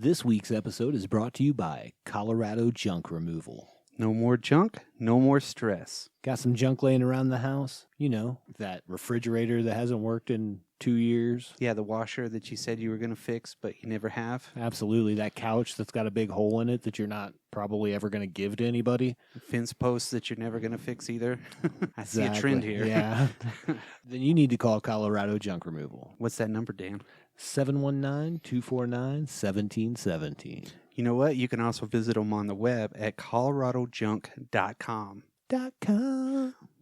This week's episode is brought to you by Colorado Junk Removal. No more junk, no more stress. Got some junk laying around the house? You know, that refrigerator that hasn't worked in 2 years. Yeah, the washer that you said you were going to fix, but you never have. Absolutely. That couch that's got a big hole in it that you're not probably ever going to give to anybody. Fence posts that you're never going to fix either. I see a trend here. Yeah. Then you need to call Colorado Junk Removal. What's that number, Dan? 719-249-1717. You know what? You can also visit them on the web at coloradojunk.com.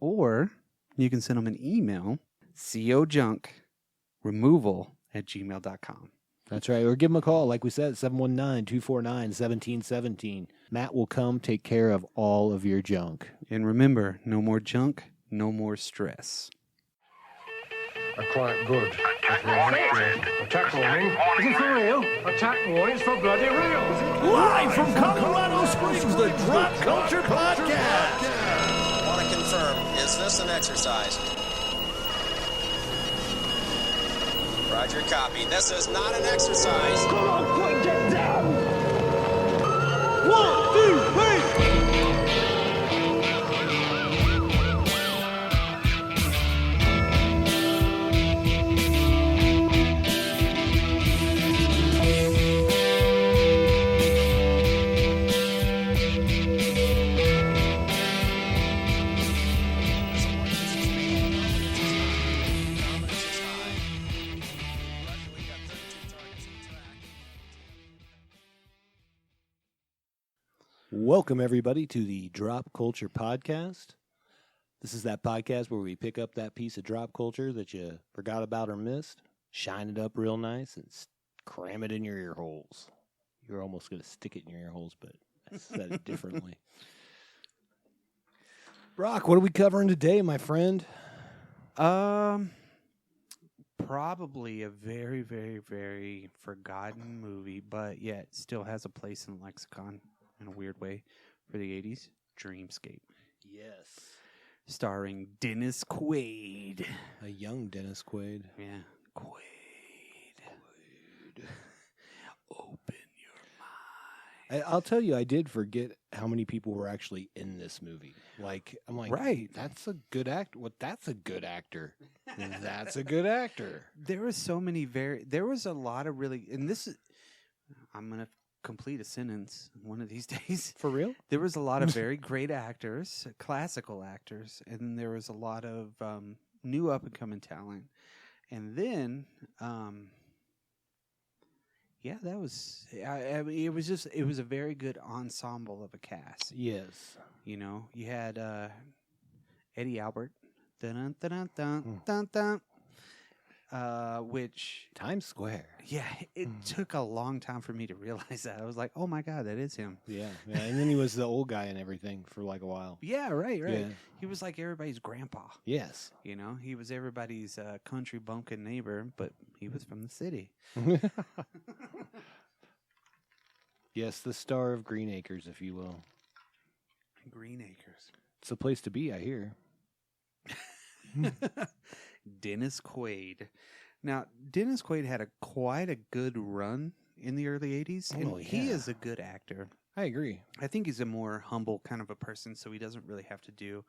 Or you can send them an email, cojunkremoval@gmail.com. That's right. Or give them a call, like we said, 719-249-1717. Matt will come take care of all of your junk. And remember, no more junk, no more stress. Quite good. Attack warning. Attack warning? Is it for real? Attack warning's for bloody real. Live from Colorado Springs, the Drop Culture Podcast. I want to confirm, is this an exercise? Roger, copy. This is not an exercise. Come on, Quaid, get down. 1, 2, 3. Welcome, everybody, to the Drop Culture Podcast. This is that podcast where we pick up that piece of drop culture that you forgot about or missed, shine it up real nice, and cram it in your ear holes. You're almost going to stick it in your ear holes, but I said it differently. Brock, what are we covering today, my friend? Probably a very, very, very forgotten movie, but yet still has a place in the lexicon in a weird way for the 80s. Dreamscape. Yes. Starring Dennis Quaid. A young Dennis Quaid. Yeah. Quaid. Open your mind. I'll tell you, I did forget how many people were actually in this movie. Like, I'm like, right. That's a good act. What? That's a good actor. That's a good actor. There was so many there was a lot of really, and this is, I'm going to complete a sentence one of these days. For real? There was a lot of very great actors, classical actors, and there was a lot of new up-and-coming talent. And then, that was, I mean, it was a very good ensemble of a cast. Yes. You know, you had Eddie Albert, dun, dun, dun, dun, dun, dun, which Times Square. Yeah, it took a long time for me to realize that. I was like, oh my God, that is him. Yeah. And then he was the old guy and everything for like a while. Yeah, right. Yeah. He was like everybody's grandpa. Yes. You know, he was everybody's country bumpkin neighbor, but he was from the city. Yes, the star of Green Acres, if you will. Green Acres. It's a place to be, I hear. Dennis Quaid. Now, Dennis Quaid had quite a good run in the early 80s, and he is a good actor. I agree. I think he's a more humble kind of a person, so he doesn't really have to do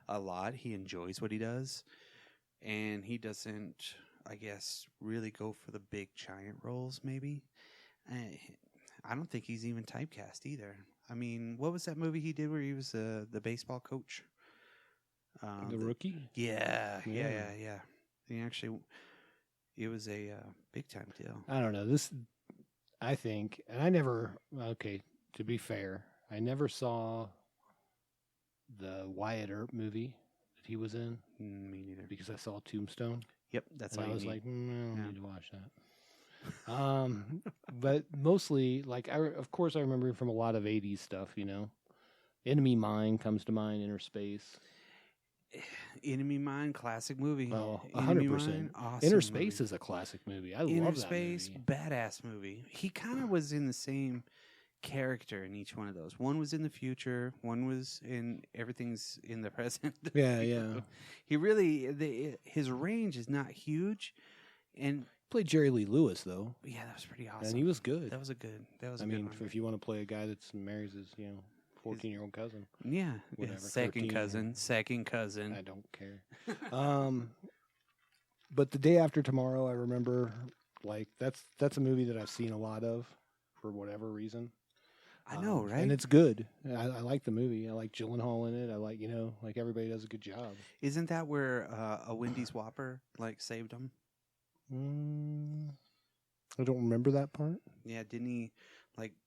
a lot. He enjoys what he does, and he doesn't, I guess, really go for the big giant roles, maybe. I don't think he's even typecast either. I mean, what was that movie he did where he was the baseball coach? The Rookie? Yeah. He actually, it was a big-time deal. I don't know. I think, and I never, okay, to be fair, I never saw the Wyatt Earp movie that he was in. Me neither. Because I saw Tombstone. Yep, that's and all I was you like, need. I don't need to watch that. But mostly, like, of course, I remember him from a lot of 80s stuff, you know. Enemy Mine comes to mind, Inner Space. Enemy Mine, classic movie. Oh, Enemy 100%. Mine, awesome Inner movie. Space is a classic movie. I Inner love that Space, movie. badass movie. He kind of was in the same character in each one of those. One was in the future. One was in everything's in the present. Yeah, yeah. He really his range is not huge, and Played Jerry Lee Lewis though, Yeah, that was pretty awesome. and he was good. That was a good. That was. I a good mean, one. if you want to play a guy that marries his 14-year-old cousin, Yeah, whatever, second 13. cousin, second cousin. I don't care. But The Day After Tomorrow, I remember, like that's a movie that I've seen a lot of for whatever reason. I know, right? And it's good. I like the movie. I like Gyllenhaal in it. I like, like everybody does a good job. Isn't that where a Wendy's Whopper saved him? I don't remember that part. Yeah, didn't he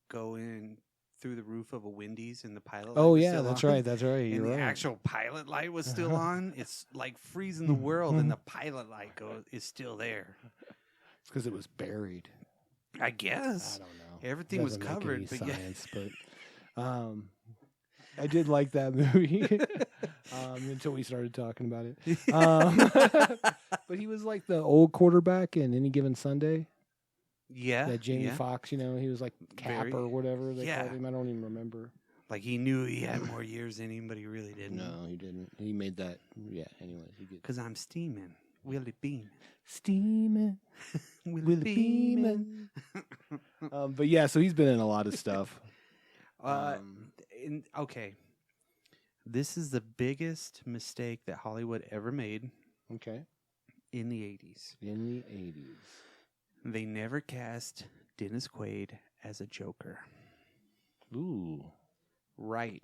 go in through the roof of a Wendy's and the pilot light Oh was yeah, still that's on? right. That's right. And You're the right. actual pilot light was still on. It's like freezing the world, and the pilot light is still there. It's because it was buried. I guess. I don't know. Everything was Doesn't make covered, any but yeah. science, but I did like that movie until we started talking about it. But he was like the old quarterback in Any Given Sunday. Yeah. That Jamie yeah. Foxx, he was like Cap Very- or whatever they yeah. called him. I don't even remember. Like he knew he had more years in him, but he really didn't. No, he didn't. He made that. Yeah. Anyways, he did. Because I'm steaming. Willie beaming. Steaming. Willie beaming. But yeah, so he's been in a lot of stuff. Okay. This is the biggest mistake that Hollywood ever made Okay. in the 80s. In the 80s. They never cast Dennis Quaid as a Joker. Ooh. Right.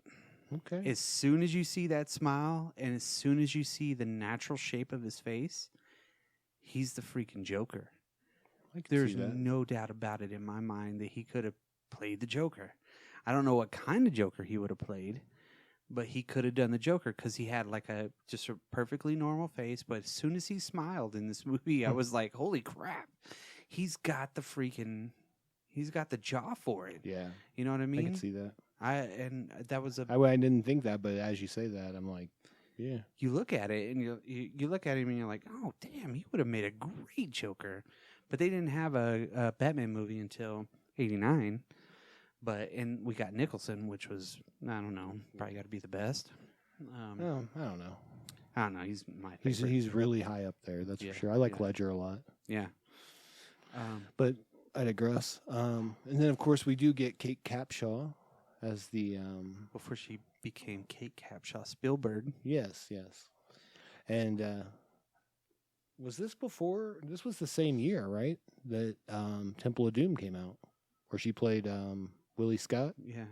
Okay. As soon as you see that smile and as soon as you see the natural shape of his face, he's the freaking Joker. I can There's see that. no doubt about it in my mind that he could have played the Joker. I don't know what kind of Joker he would have played, but he could have done the Joker because he had just a perfectly normal face. But as soon as he smiled in this movie, I was like, holy crap. He's got the jaw for it. Yeah. You know what I mean? I can see that. That was I didn't think that, but as you say that, I'm like, yeah. you look at it and you look at him and you're like, oh damn, he would have made a great Joker. But they didn't have a Batman movie until '89. And we got Nicholson, which was, I don't know, probably got to be the best. I don't know. I don't know. He's my favorite. He's really high up there. That's Yeah, for sure. I like yeah. Ledger a lot, Yeah. but I digress. And then of course we do get Kate Capshaw as the Before she became Kate Capshaw, Spielberg. yes, and was this before? This was the same year, right? That Temple of Doom came out, where she played Willie Scott. Yeah.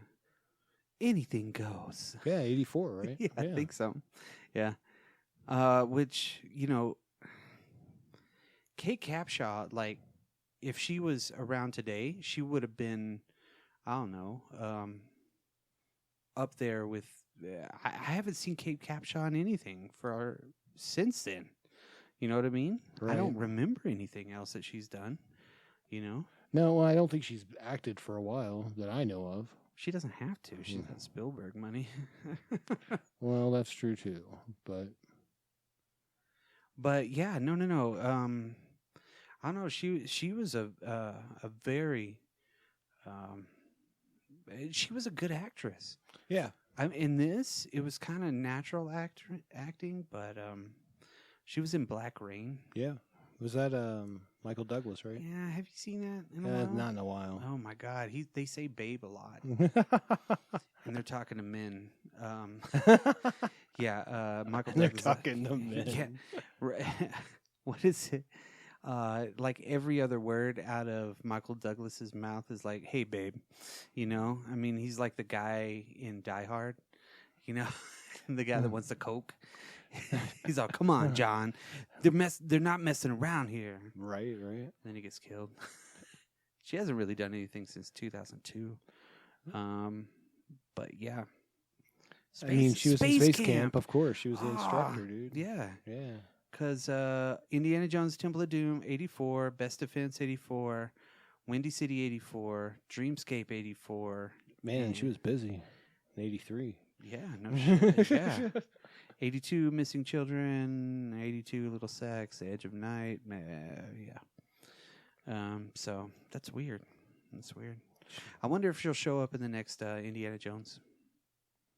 Anything goes. Yeah, 84, right? Yeah, I think so. Yeah. Which, Kate Capshaw, if she was around today, she would have been, I don't know, up there with. I haven't seen Kate Capshaw in anything since then. You know what I mean? Right. I don't remember anything else that she's done. No, well, I don't think she's acted for a while that I know of. She doesn't have to. She's got Spielberg money. Well, that's true too, But yeah, no. I don't know. She was a very she was a good actress. yeah. In this, it was kind of natural acting, but she was in Black Rain. Yeah. Was that Michael Douglas, right? Yeah, have you seen that in a while? Not in a while. Oh my God, they say babe a lot, and they're talking to men. Michael They're Douglas. talking to men. Yeah, right. What is it? Like every other word out of Michael Douglas's mouth is like, "Hey, babe," I mean, he's like the guy in Die Hard, the guy that wants the coke. He's all, "Come on, John, they're not messing around here." Right. Then he gets killed. She hasn't really done anything since 2002. But yeah. I mean, she was in Space Camp, of course. She was the instructor, dude. Yeah. Yeah. Because Indiana Jones Temple of Doom, 84, Best Defense, 84, Windy City, 84, Dreamscape, 84. Man, she was busy in 83. Yeah, no shit. Yeah. 82, Missing Children, 82, Little Sex, The Edge of Night. Yeah. So that's weird. I wonder if she'll show up in the next Indiana Jones.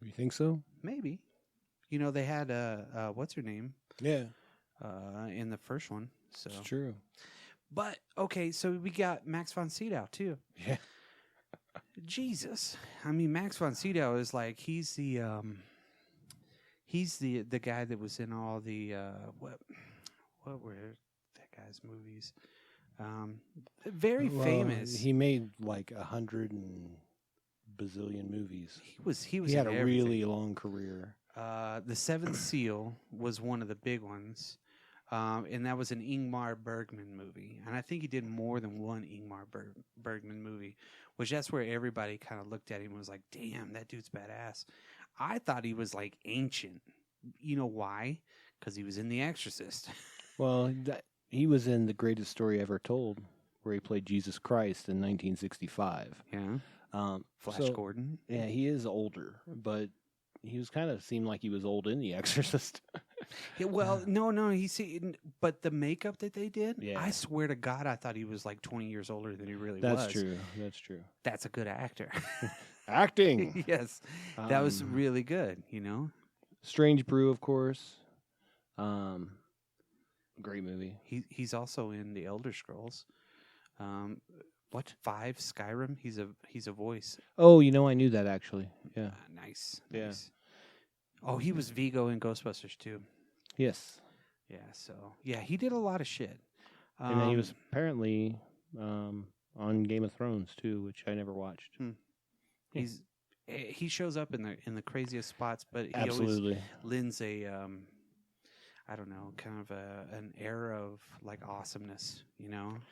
You think so? Maybe. They had what's her name? Yeah. In the first one. So It's true. But okay, so we got Max von Sydow too. Yeah. Jesus, I mean Max von Sydow is like he's the guy that was in all the what were that guy's movies? Very famous. He made like 100 and bazillion movies. He was He had in a everything. really long career. The Seventh Seal was one of the big ones, and that was an Ingmar Bergman movie. And I think he did more than one Ingmar Bergman movie, which that's where everybody kind of looked at him and was like, damn, that dude's badass. I thought he was like ancient. You know why? Because he was in The Exorcist. Well, he was in The Greatest Story Ever Told, where he played Jesus Christ in 1965. Yeah. Flash Gordon. Yeah, he is older, but he was kind of seemed like he was old in The Exorcist. Yeah, well, no, but the makeup that they did, Yeah. I swear to God, I thought he was like 20 years older than he really was. That's true. That's true. That's a good actor. Acting. Yes, that was really good. Strange Brew, of course. Great movie. He's also in The Elder Scrolls. What 5 Skyrim? He's a voice. Oh, I knew that actually. Yeah. Nice. Yeah. Nice. Oh, he was Vigo in Ghostbusters too. Yes. Yeah. So yeah, he did a lot of shit. And then he was apparently on Game of Thrones too, which I never watched. He shows up in the craziest spots, but he Absolutely. always lends a I don't know, kind of an air of like awesomeness.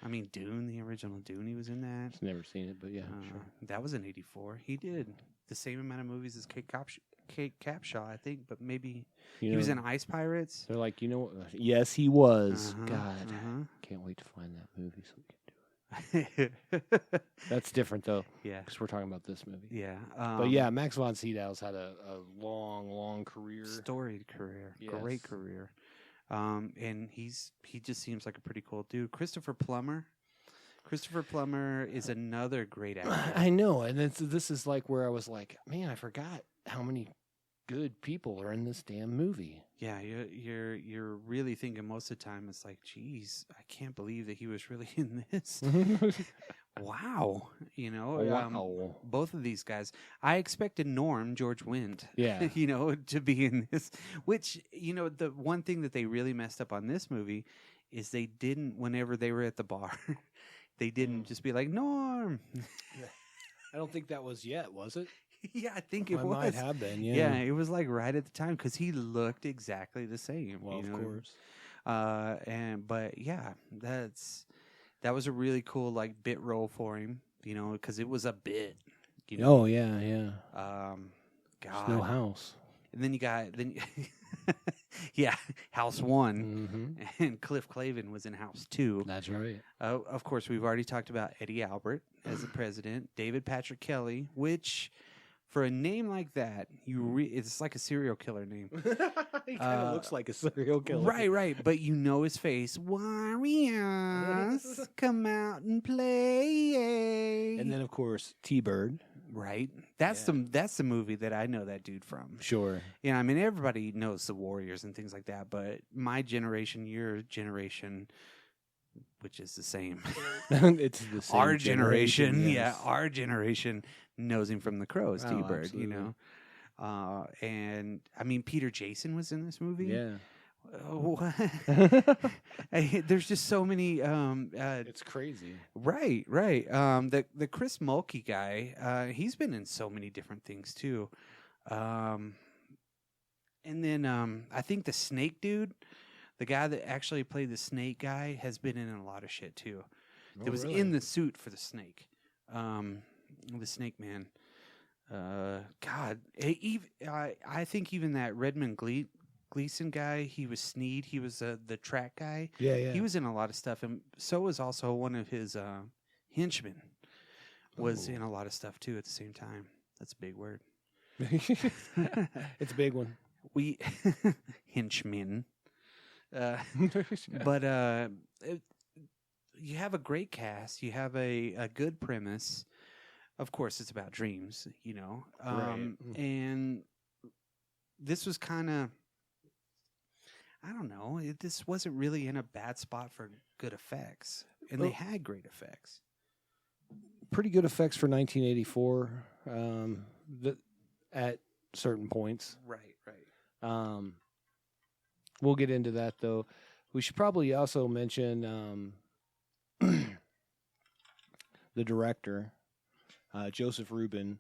I mean, Dune, the original Dune, he was in that. I've never seen it, but yeah, sure. That was in '84. He did the same amount of movies as Kate Capshaw, I think, but maybe he was in Ice Pirates. They're like, yes, he was. Uh-huh, God, uh-huh. can't wait to find that movie so we can do it. That's different though. Yeah, because we're talking about this movie. yeah. But yeah, Max von Sydow's had a long career. Storied career, Yes. Great career. And he just seems like a pretty cool dude. Christopher Plummer is another great actor. I know, and this is like where I was like, man, I forgot how many good people are in this damn movie. Yeah, you're really thinking most of the time it's like, geez, I can't believe that he was really in this. Wow, Wow. Both of these guys. I expected George Wendt, Yeah. to be in this. Which the one thing that they really messed up on this movie is they didn't. Whenever they were at the bar, they didn't just be like Norm. I don't think that was yet, was it? Yeah, I think it It was. might have been, yeah. Yeah, it was like right at the time because he looked exactly the same. Well, of course. But yeah, that was a really cool like bit role for him, because it was a bit. Oh yeah. God. There's no house. And then you got yeah, House 1, and Cliff Clavin was in House 2. That's right. Of course, we've already talked about Eddie Albert as the president, David Patrick Kelly, which for a name like that, it's like a serial killer name. He kind of looks like a serial killer. Right. But his face. Warriors, come out and play. And then, of course, T-Bird. Right. That's the movie that I know that dude from. Sure. I mean, everybody knows the Warriors and things like that, but my generation, your generation, which is the same. It's the same Our generation, yes. our generation knows him from The Crows, Oh, T-Bird, absolutely. And I mean, Peter Jason was in this movie. Yeah. There's just so many. It's crazy. Right. The Chris Mulkey guy, he's been in so many different things too. And then I think the Snake dude, the guy that actually played the Snake guy, has been in a lot of shit too. That was really? in the suit for the Snake, the Snake Man. God, I think even that Redmond Gleason guy, he was Sneed. He was the track guy. Yeah. He was in a lot of stuff, and so was also one of his henchmen was in a lot of stuff too at the same time. That's a big word. It's a big one. We henchmen. But you have a great cast. You have a good premise. Of course, it's about dreams, Right. And this was kind of, I don't know. This wasn't really in a bad spot for good effects. And they had great effects. Pretty good effects for 1984 at certain points. Right. We'll get into that, though. We should probably also mention the director, Joseph Rubin.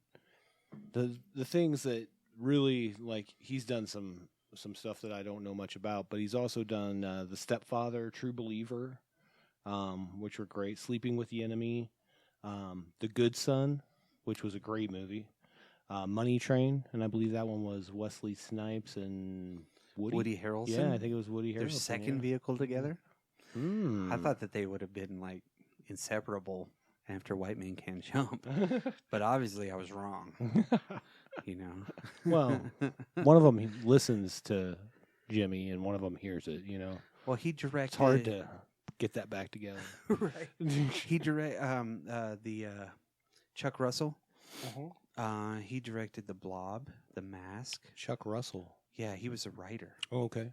The things that really, like, he's done some stuff that I don't know much about, but he's also done The Stepfather, True Believer, which were great. Sleeping with the Enemy, The Good Son, which was a great movie. Money Train, and I believe that one was Wesley Snipes and Woody Harrelson. Yeah, I think it was Woody Harrelson. Their second vehicle together. I thought that they would have been like inseparable after White Man Can't Jump, but obviously I was wrong. Well, one of them listens to Jimmy, and one of them hears it. Well, he directed. It's hard to get that back together. Right. He directed Chuck Russell. He directed The Blob, The Mask. Chuck Russell. Yeah, he was a writer. Oh, okay.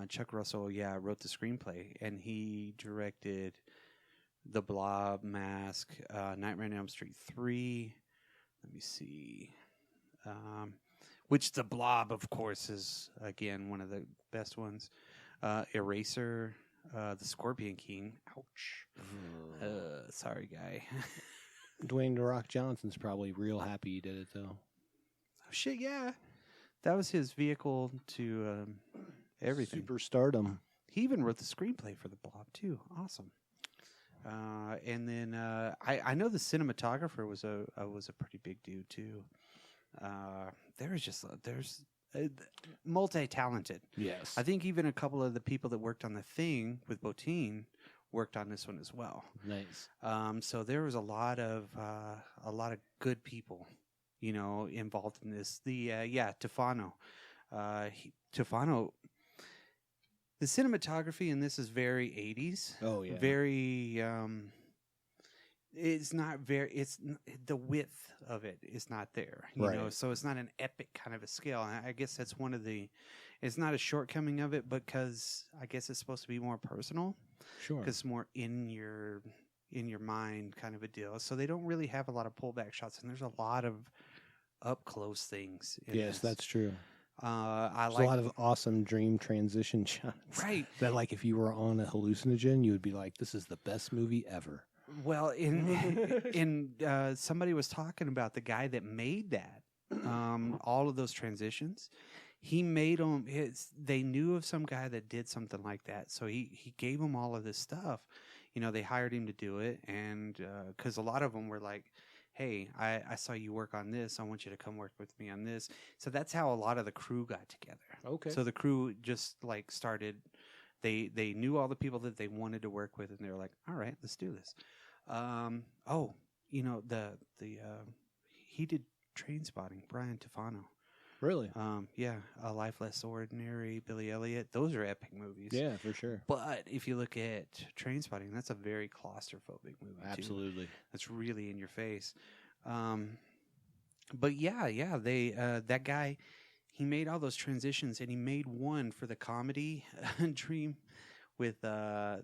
Chuck Russell, wrote the screenplay, and he directed The Blob, Mask, Nightmare on Elm Street 3. Let me see. Which The Blob, of course, is, again, one of the best ones. Eraser, The Scorpion King. Ouch. Sorry, guy. Dwayne "The Rock" Johnson's probably real happy he did it, though. Oh, shit, yeah. That was his vehicle to everything. Superstardom. He even wrote the screenplay for The Blob, too. Awesome. And then I know the cinematographer was a pretty big dude, too. There's multi-talented. Yes. I think even a couple of the people that worked on The Thing with Bottin worked on this one as well. Nice. So there was a lot of good people, involved in this. Tufano. Tufano. The cinematography in this is very 80s. Oh yeah. Very. It's not very. It's the width of it is not there. You know, so it's not an epic kind of a scale. And I guess that's one of the. It's not a shortcoming of it because I guess it's supposed to be more personal. Sure. Because it's more in your mind kind of a deal. So they don't really have a lot of pullback shots, and there's a lot of up close things. Yes, that's true. There's a lot of awesome dream transition shots. Right. That, like, if you were on a hallucinogen, you would be like, "This is the best movie ever." Well, somebody was talking about the guy that made that, all of those transitions. He made them. They knew of some guy that did something like that, so he gave them all of this stuff. They hired him to do it, and because a lot of them were like, "Hey, I saw you work on this. I want you to come work with me on this." So that's how a lot of the crew got together. Okay. So the crew just like started. They knew all the people that they wanted to work with, and they were like, "All right, let's do this." He did Trainspotting. Brian Tufano. Really? A Life Less Ordinary, Billy Elliot. Those are epic movies. Yeah, for sure. But if you look at Trainspotting, that's a very claustrophobic movie. Absolutely. Too. That's really in your face. But they that guy, he made all those transitions, and he made one for the comedy Dream with the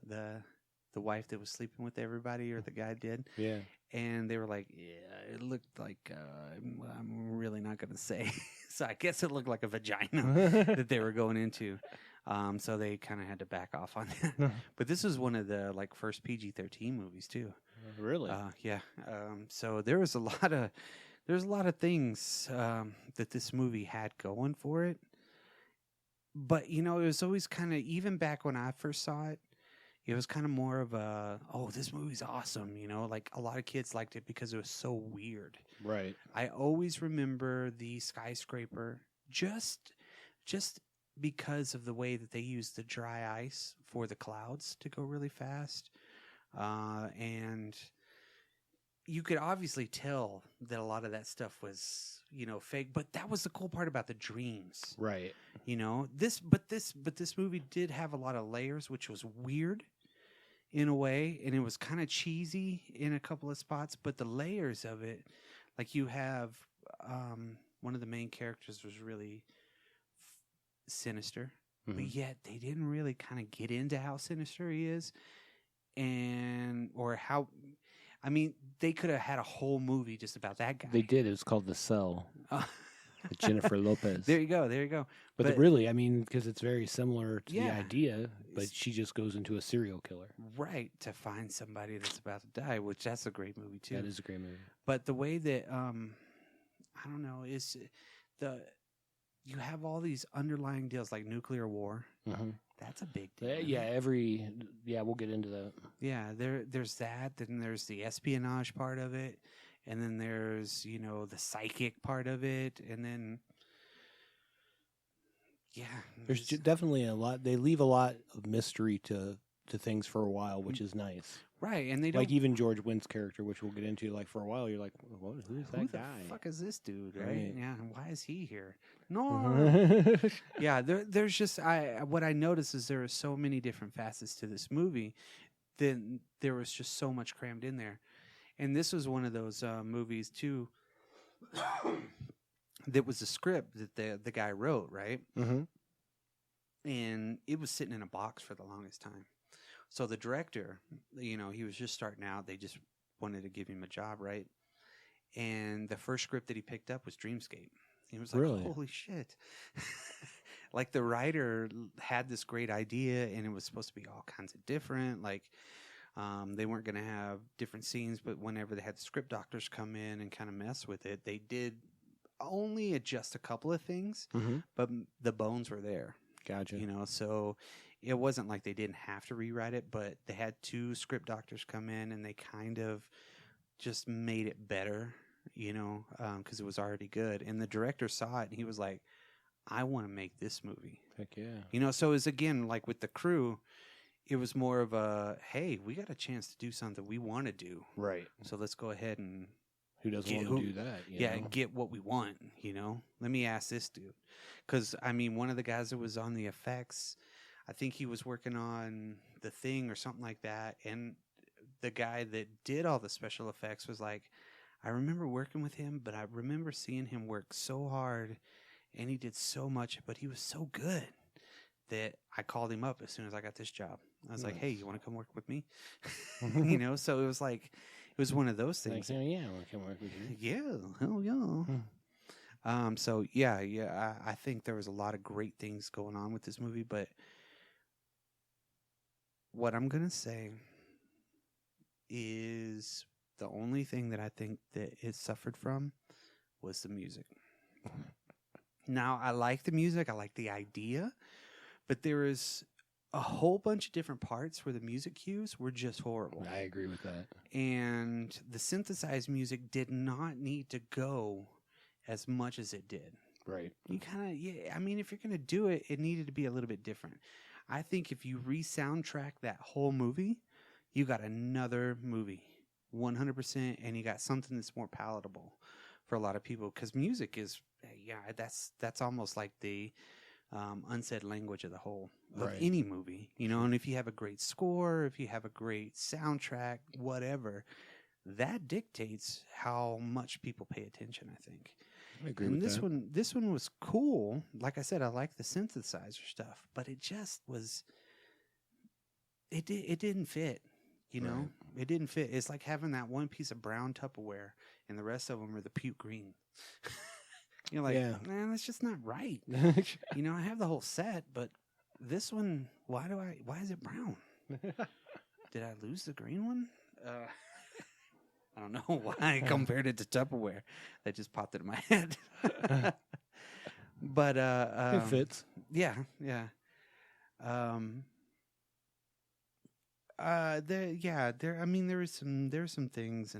wife that was sleeping with everybody, or the guy did. Yeah. And they were like, "Yeah, it looked like I'm really not going to say." So I guess it looked like a vagina that they were going into. So they kind of had to back off on that. But this was one of the first PG-13 movies too. Really? Yeah. So there was a lot of things that this movie had going for it. But it was always kind of, even back when I first saw it, it was kind of more of a, "Oh, this movie's awesome." Like a lot of kids liked it because it was so weird. Right. I always remember the skyscraper just because of the way that they used the dry ice for the clouds to go really fast. And you could obviously tell that a lot of that stuff was, fake, but that was the cool part about the dreams. Right. This movie did have a lot of layers, which was weird in a way, and it was kind of cheesy in a couple of spots, but the layers of it, like you have one of the main characters was really sinister, but yet they didn't really kind of get into how sinister he is. or how. I mean, they could have had a whole movie just about that guy. They did. It was called The Cell. With Jennifer Lopez. There you go. But really, I mean, because it's very similar to the Yeah. idea, but she just goes into a serial killer. Right, to find somebody that's about to die, which that's a great movie too. That is a great movie. But the way that I don't know, is you have all these underlying deals like nuclear war. Mm-hmm. That's a big deal. We'll get into that. Yeah, there's that. Then there's the espionage part of it, and then there's the psychic part of it, and then there's definitely a lot. They leave a lot of mystery to things for a while, which is nice. Right, and they don't like even George Wynn's character, which we'll get into. Like for a while, you're like, "What? Who's that guy? Who the fuck is this dude?" Right? Right. Yeah, and why is he here? No. Yeah, there's just what I noticed is there are so many different facets to this movie. Then there was just so much crammed in there, and this was one of those movies too. That was a script that the guy wrote, right? Mm-hmm. And it was sitting in a box for the longest time. So the director, he was just starting out. They just wanted to give him a job, right? And the first script that he picked up was Dreamscape. He was like, Really? holy shit. Like the writer had this great idea, and it was supposed to be all kinds of different. Like they weren't going to have different scenes, but whenever they had the script doctors come in and kind of mess with it, they did only adjust a couple of things, but the bones were there. Gotcha. So it wasn't like they didn't have to rewrite it, but they had 2 script doctors come in and they kind of just made it better, because it was already good. And the director saw it and he was like, I want to make this movie. Heck yeah. So it was, again, like with the crew, it was more of a, hey, we got a chance to do something we want to do. Right. So let's go ahead and who doesn't want to do that? And get what we want, Let me ask this dude. Because, one of the guys that was on the effects, I think he was working on The Thing or something like that. And the guy that did all the special effects was like, I remember working with him, but I remember seeing him work so hard and he did so much, but he was so good that I called him up as soon as I got this job. I was like, hey, you want to come work with me? So it was like, it was one of those things. Like, yeah, I want to come work with you. Yeah, hell yeah. I think there was a lot of great things going on with this movie, but what I'm going to say is the only thing that I think that it suffered from was the music. Now, I like the music. I like the idea, but there is a whole bunch of different parts where the music cues were just horrible. I agree with that. And the synthesized music did not need to go as much as it did. Right. You kind of, if you're going to do it, it needed to be a little bit different. I think if you re-soundtrack that whole movie, you got another movie, 100%, and you got something that's more palatable for a lot of people. Because music is, that's almost like the unsaid language of the whole of any movie, and if you have a great score, if you have a great soundtrack, whatever, that dictates how much people pay attention, I think. I agree and with that. This one was cool. Like I said, I like the synthesizer stuff, but it just was, it didn't fit, Right. It didn't fit. It's like having that one piece of brown Tupperware and the rest of them are the puke green. You're like, man, that's just not right. I have the whole set, but this one, why is it brown? Did I lose the green one? I don't know why I compared it to Tupperware. That just popped into my head. But it fits. Yeah. There were some things,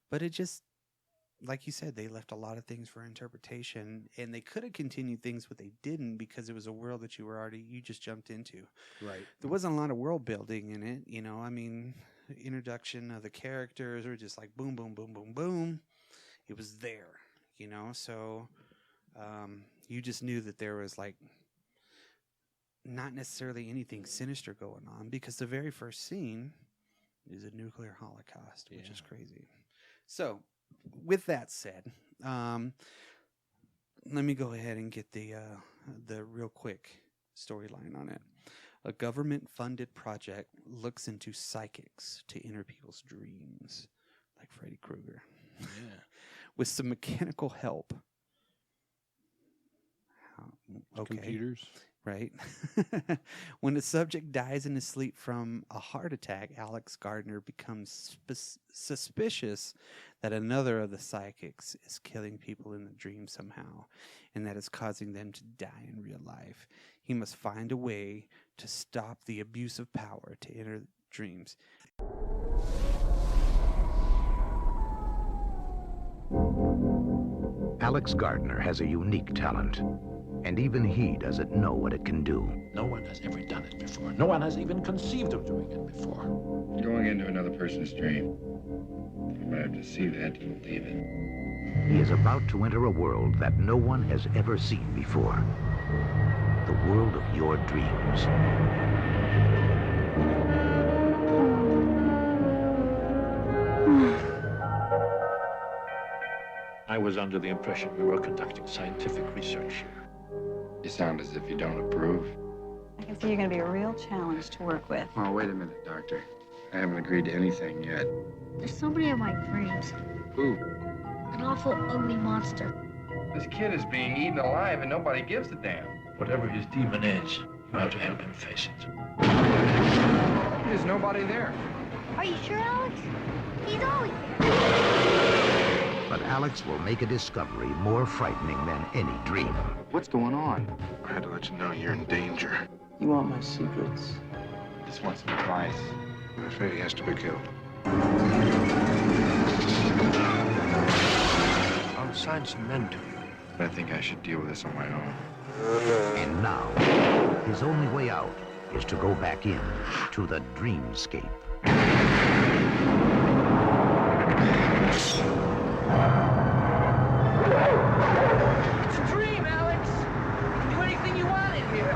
but it just, like you said, they left a lot of things for interpretation, and they could have continued things, but they didn't, because it was a world that you just jumped into. Right. There wasn't a lot of world building in it, introduction of the characters were just like boom, boom, boom, boom, boom. It was there, so you just knew that there was like not necessarily anything sinister going on, because the very first scene is a nuclear holocaust, which is crazy. So, with that said, let me go ahead and get the real quick storyline on it. A government-funded project looks into psychics to enter people's dreams, like Freddy Krueger. Yeah. With some mechanical help. Okay. Computers. Right? When the subject dies in his sleep from a heart attack, Alex Gardner becomes suspicious that another of the psychics is killing people in the dream somehow, and that is causing them to die in real life. He must find a way to stop the abuse of power to enter dreams. Alex Gardner has a unique talent, and even he doesn't know what it can do. No one has ever done it before. No one has even conceived of doing it before. Going into another person's dream. If I have to see that to believe it. He is about to enter a world that no one has ever seen before. The world of your dreams. I was under the impression we were conducting scientific research here. You sound as if you don't approve. I can see you're going to be a real challenge to work with. Oh, wait a minute, Doctor. I haven't agreed to anything yet. There's somebody in my dreams. Who? An awful, ugly monster. This kid is being eaten alive and nobody gives a damn. Whatever his demon is, you have to help him face it. There's nobody there. Are you sure, Alex? He's always there. But Alex will make a discovery more frightening than any dream. What's going on? I had to let you know you're in danger. You want my secrets? Just want some advice. I'm afraid he has to be killed. I'll assign some men to you. I think I should deal with this on my own. And now, his only way out is to go back in to the Dreamscape. It's a dream, Alex. You can do anything you want in here.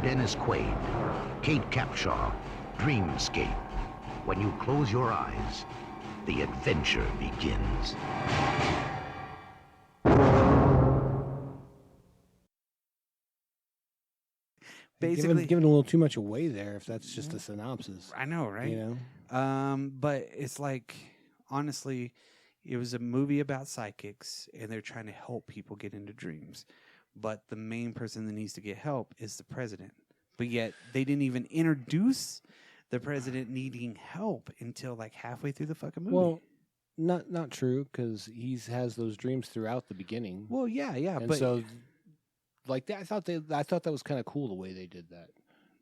Dennis Quaid, Kate Capshaw, Dreamscape. When you close your eyes, the adventure begins. Basically, giving a little too much away there if that's just a synopsis. I know, right? You know? But it's like, honestly, it was a movie about psychics, and they're trying to help people get into dreams. But the main person that needs to get help is the president. But yet, they didn't even introduce the president needing help until like halfway through the fucking movie. Well, not true, because he has those dreams throughout the beginning. Well, yeah, And but so, like that, I thought that was kind of cool the way they did that.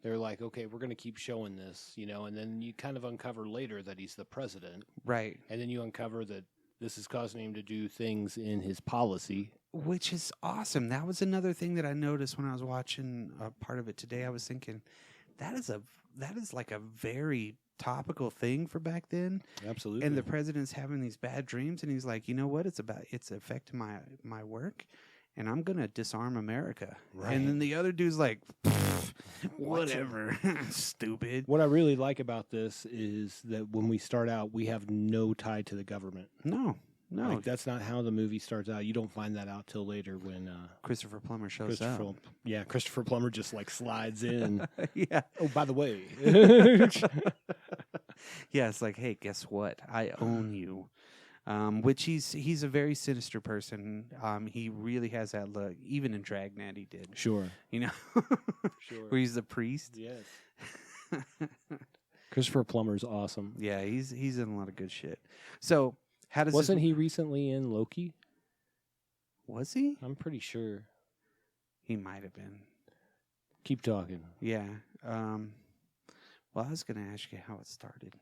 They're like, okay, we're going to keep showing this, you know, and then you kind of uncover later that he's the president, right, and then you uncover that this is causing him to do things in his policy, which is awesome. That was another thing that I noticed when I was watching a part of it today. I was thinking that is like a very topical thing for back then. Absolutely. And the president's having these bad dreams, and he's like, you know what? It's affecting my work, and I'm gonna disarm America. Right. And then the other dude's like, whatever, stupid. What I really like about this is that when we start out, we have no tie to the government. No. Like, that's not how the movie starts out. You don't find that out till later when Christopher Plummer shows up. Yeah, Christopher Plummer just like slides in. Yeah. Oh, by the way. Yeah, it's like, hey, guess what? I own you. Which he's a very sinister person. He really has that look. Even in Dragnet, he did. Sure. You know, Sure. where he's the priest. Yes. Christopher Plummer's awesome. Yeah, he's in a lot of good shit. So, how does Wasn't he recently in Loki? Was he? I'm pretty sure. He might have been. Keep talking. Yeah. Well, I was going to ask you how it started.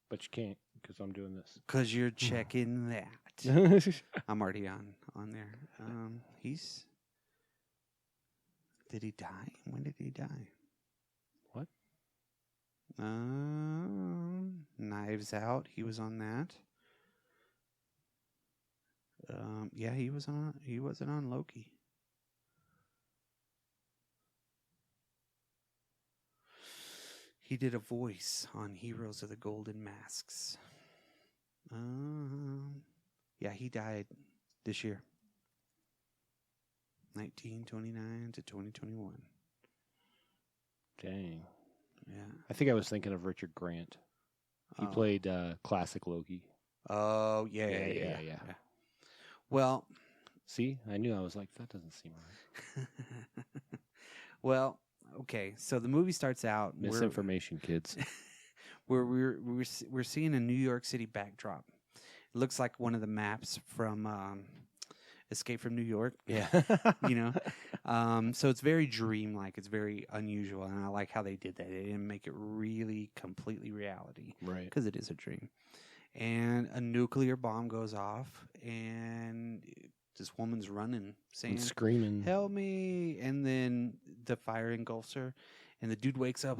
But you can't because I'm doing this. Because you're checking that. I'm already on there. Did he die? When did he die? What? Knives Out. He was on that. Yeah, he wasn't on Loki. He did a voice on Heroes of the Golden Masks. Yeah, he died this year. 1929 to 2021. Dang. Yeah. I think I was thinking of Richard Grant. He played classic Loki. Oh, yeah. Well, see, I knew. I was like, that doesn't seem right. Well, okay. So the movie starts out. Misinformation, kids. We're seeing a New York City backdrop. It looks like one of the maps from Escape from New York. Yeah. So it's very dreamlike. It's very unusual, and I like how they did that. They didn't make it really completely reality, right? Because it is a dream. And a nuclear bomb goes off, and this woman's running, saying, and screaming, "Help me!" And then the fire engulfs her, and the dude wakes up,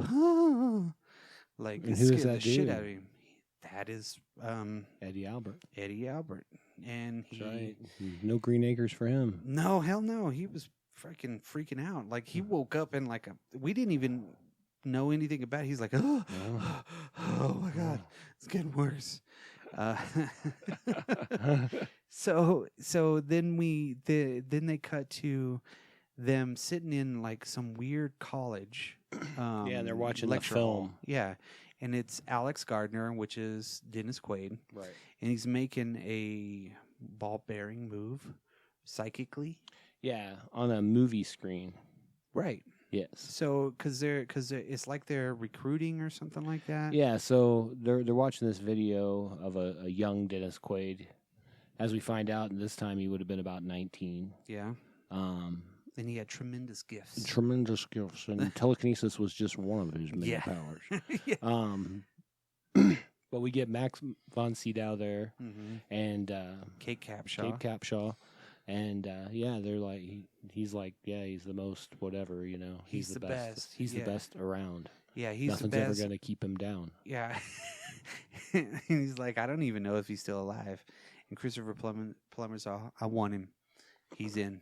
like and who is that the dude? shit out of him. That is Eddie Albert. Eddie Albert, and he. That's right. No Green Acres for him. No, hell no. He was freaking out. Like he woke up in like we didn't even know anything about it. He's like, oh my God, it's getting worse. So then then they cut to them sitting in like some weird college. And they're watching lecture the film. hall. Yeah. And it's Alex Gardner, which is Dennis Quaid. Right. And he's making a ball-bearing move psychically. Yeah, on a movie screen. Right. Yes. So, because it's like they're recruiting or something like that. Yeah. So they're watching this video of a young Dennis Quaid. As we find out, and this time he would have been about 19. Yeah. And he had tremendous gifts. Tremendous gifts, and telekinesis was just one of his many powers. Yeah. But we get Max von Sydow there, and Kate Capshaw. And they're like, he's like, he's the most whatever, He's the best. He's the best around. Yeah, he's Nothing's the best. ever going to keep him down. Yeah. And he's like, I don't even know if he's still alive. And Christopher Plummer's all, I want him. He's in.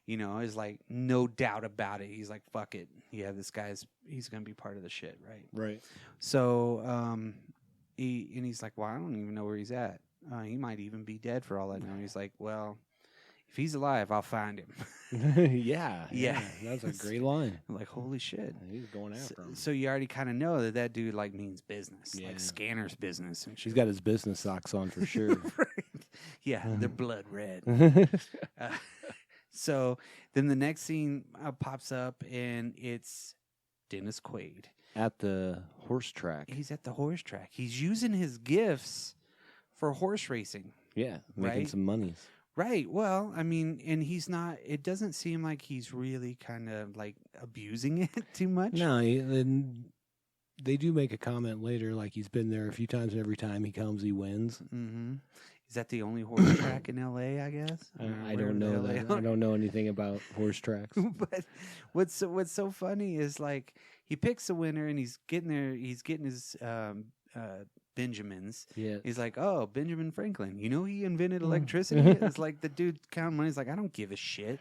It's like no doubt about it. He's like, fuck it. Yeah, he's going to be part of the shit, right? Right. So he's like, well, I don't even know where he's at. He might even be dead for all I know. He's like, well, if he's alive, I'll find him. Yeah. That's a great line. I'm like, holy shit. He's going after him. So you already kind of know that dude like means business, like Scanner's business. And shit. He's got his business socks on for sure. Right. Yeah, they're blood red. So then the next scene pops up, and it's Dennis Quaid. At the horse track. He's at the horse track. He's using his gifts for horse racing. Yeah, making some monies. Right. Well, I mean, and he's not, it doesn't seem like he's really kind of like abusing it too much. No, they do make a comment later, like he's been there a few times, and every time he comes, he wins. Mm-hmm. Is that the only horse track in L.A., I guess? I don't know that. I don't know anything about horse tracks. But what's so funny is like he picks a winner, and he's getting his Benjamins. Yeah. He's like, oh, Benjamin Franklin. He invented electricity? It's like the dude counting money. He's like, I don't give a shit.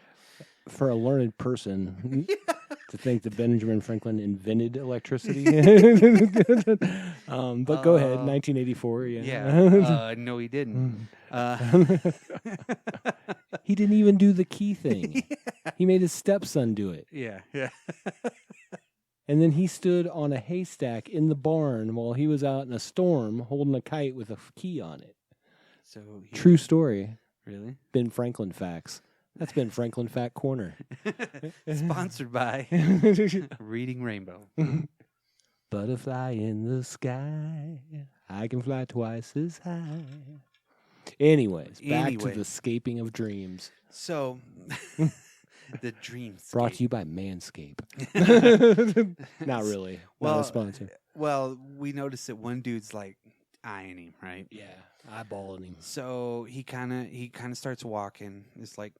For a learned person to think that Benjamin Franklin invented electricity. But go ahead, 1984. Yeah. No, he didn't. He didn't even do the key thing. He made his stepson do it. Yeah. And then he stood on a haystack in the barn while he was out in a storm holding a kite with a key on it. So true story. Really? Ben Franklin facts. That's been Franklin Fact Corner. Sponsored by Reading Rainbow. Butterfly in the sky. I can fly twice as high. Anyways, back to the escaping of dreams. So, the Dreamscape. Brought to you by Manscaped. Not really. Well, not a sponsor. Well, we noticed that one dude's like eyeing him, right? Yeah, eyeballing him. So he kind of starts walking. It's like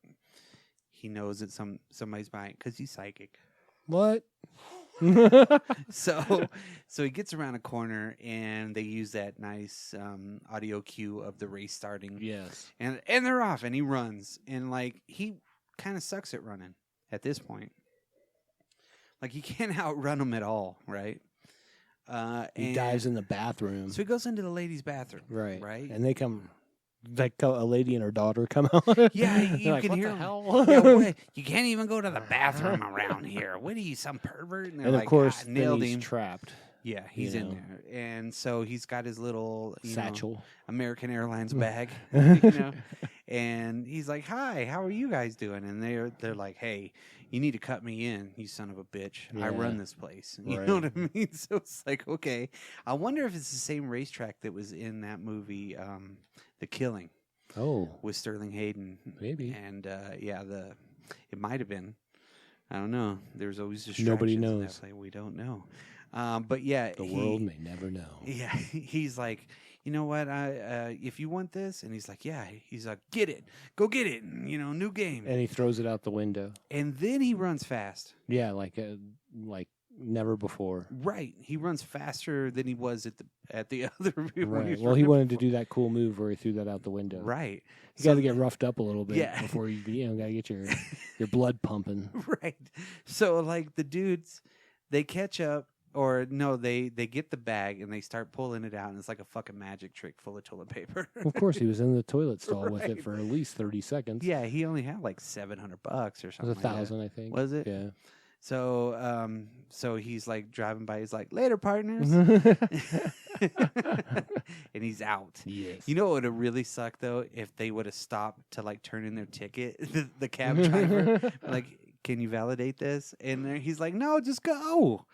he knows that somebody's behind because he's psychic. What? So he gets around a corner, and they use that nice audio cue of the race starting. Yes. And they're off, and he runs, and like he kind of sucks at running at this point. Like he can't outrun them at all, right? He dives in the bathroom. So he goes into the ladies' bathroom. Right. And they come, like a lady and her daughter come out. Yeah, you like, can what hear the them. hell? Yeah, what? You can't even go to the bathroom around here. What are you, some pervert? And like, of course, nailed then he's him. Trapped. Yeah, he's in there. And so he's got his little satchel, American Airlines bag, you know. And he's like, "Hi, how are you guys doing?" And they're like, "Hey, you need to cut me in, you son of a bitch. I run this place." You know what I mean? So it's like, okay. I wonder if it's the same racetrack that was in that movie, The Killing. Oh, with Sterling Hayden, maybe. And it might have been. I don't know. There's always distractions. Nobody in knows. that play. We don't know. But yeah, the world may never know. Yeah, he's like, you know what? If you want this, and he's like, yeah. He's like, get it, go get it. New game. And he throws it out the window. And then he runs fast. Yeah, like never before. Right, he runs faster than he was at the other. Right. Well, he wanted to do that cool move where he threw that out the window. Right. You got to get roughed up a little bit before you got to get your blood pumping. Right. So like the dudes, they catch up. Or no, they get the bag and they start pulling it out, and it's like a fucking magic trick full of toilet paper. Of course, he was in the toilet stall with it for at least 30 seconds. Yeah, he only had like $700 or something. It was $1,000, I think. Was it? Yeah. So, so he's like driving by. He's like, "Later, partners," and he's out. Yes. You know what would have really sucked though if they would have stopped to like turn in their ticket. The cab driver, like, can you validate this? And he's like, no, just go.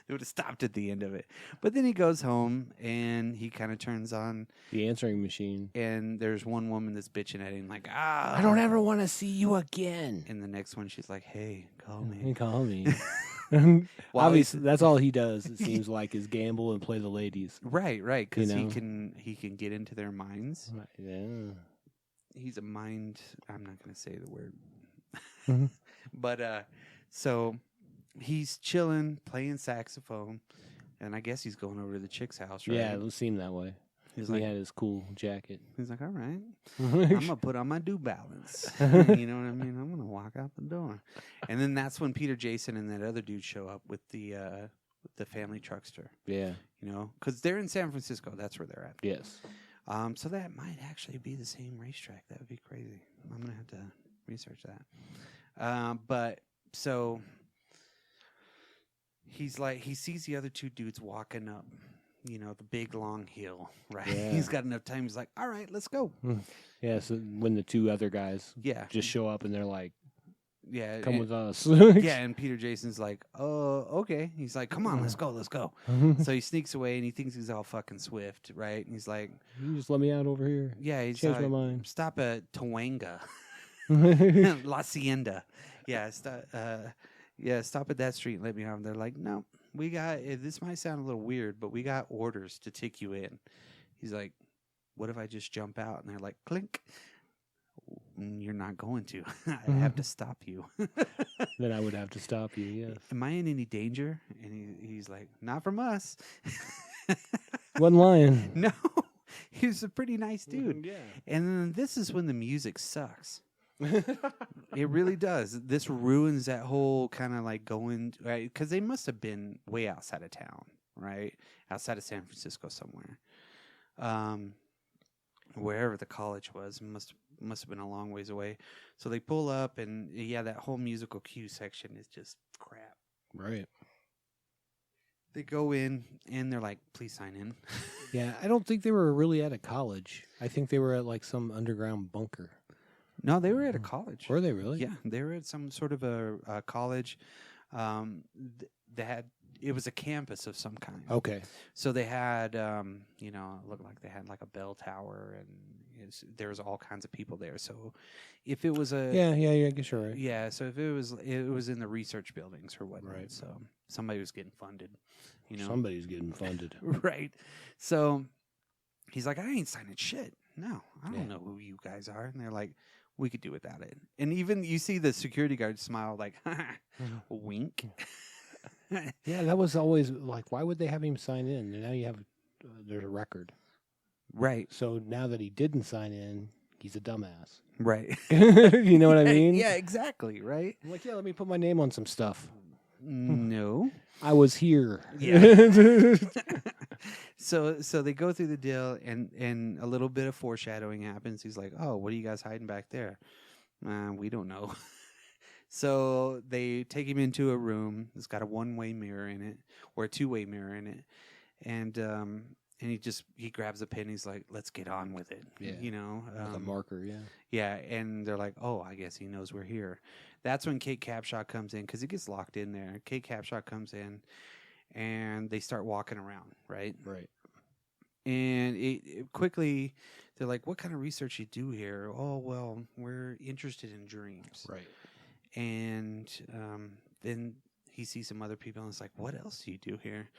They would have stopped at the end of it. But then he goes home and he kind of turns on the answering machine. And there's one woman that's bitching at him like, I don't ever want to see you again. And the next one, she's like, hey, call me. Call me. Obviously, that's all he does, it seems like, is gamble and play the ladies. Right. Because he can get into their minds. Yeah. He's a mind. I'm not going to say the word. But so he's chilling, playing saxophone, and I guess he's going over to the chick's house, right? Yeah, it seemed that way. He had his cool jacket. He's like, all right, I'm going to put on my New Balance. You know what I mean? I'm going to walk out the door. And then that's when Peter Jason and that other dude show up with the family truckster. Yeah. Because they're in San Francisco. That's where they're at. Yes. So that might actually be the same racetrack. That would be crazy. I'm going to have to research that. But so he's like, he sees the other two dudes walking up, the big long hill, right? Yeah. He's got enough time. He's like, all right, let's go. Yeah. So when the two other guys just show up and they're like, yeah, come with us. Yeah, and Peter Jason's like, oh, okay. He's like, come on, let's go. So he sneaks away and he thinks he's all fucking swift, right? And he's like, you just let me out over here. Yeah, he's changed my mind. Stop at Tawanga. La Hacienda. Yeah, stop at that street and let me out. And they're like, no, we got, this might sound a little weird, but we got orders to take you in. He's like, what if I just jump out? And they're like, clink. You're not going to. I have to stop you. Then I would have to stop you, yes. Am I in any danger? And he's like, not from us. Wasn't lying. No. He's a pretty nice dude. Yeah. And then this is when the music sucks. It really does. This ruins that whole kind of like going, right? Because they must have been way outside of town, right? Outside of San Francisco somewhere. Wherever the college was, must have been a long ways away. So they pull up, and yeah, that whole musical cue section is just crap. Right. They go in, and they're like, please sign in. Yeah, I don't think they were really at a college. I think they were at like some underground bunker. No, they were at a college. Were they really? Yeah, they were at some sort of a college. It was a campus of some kind. Okay. So they had, it looked like they had like a bell tower, and there was all kinds of people there. So if it was a... Yeah, I guess you're right. Yeah, so if it was in the research buildings or whatnot. Right. So somebody was getting funded, Somebody's getting funded. Right. So he's like, I ain't signing shit. No, I don't know who you guys are. And they're like, we could do without it. And even you see the security guard smile like, wink. Yeah, that was always like, why would they have him sign in? And now you have, there's a record. Right. So now that he didn't sign in, he's a dumbass. Right. You know what I mean? Yeah, exactly. Right. I'm like, yeah, let me put my name on some stuff. No. I was here. Yeah. So they go through the deal, and a little bit of foreshadowing happens. He's like, "Oh, what are you guys hiding back there?" We don't know. So they take him into a room. It's got a one-way mirror in it, or a two-way mirror in it, and he grabs a pen. He's like, "Let's get on with it." Yeah. With a marker. Yeah. Yeah, and they're like, "Oh, I guess he knows we're here." That's when Kate Capshaw comes in because he gets locked in there. Kate Capshaw comes in, and they start walking around, right? Right. And it quickly, they're like, "What kind of research you do here?" "Oh, well, we're interested in dreams." Right. And then he sees some other people, and it's like, "What else do you do here?"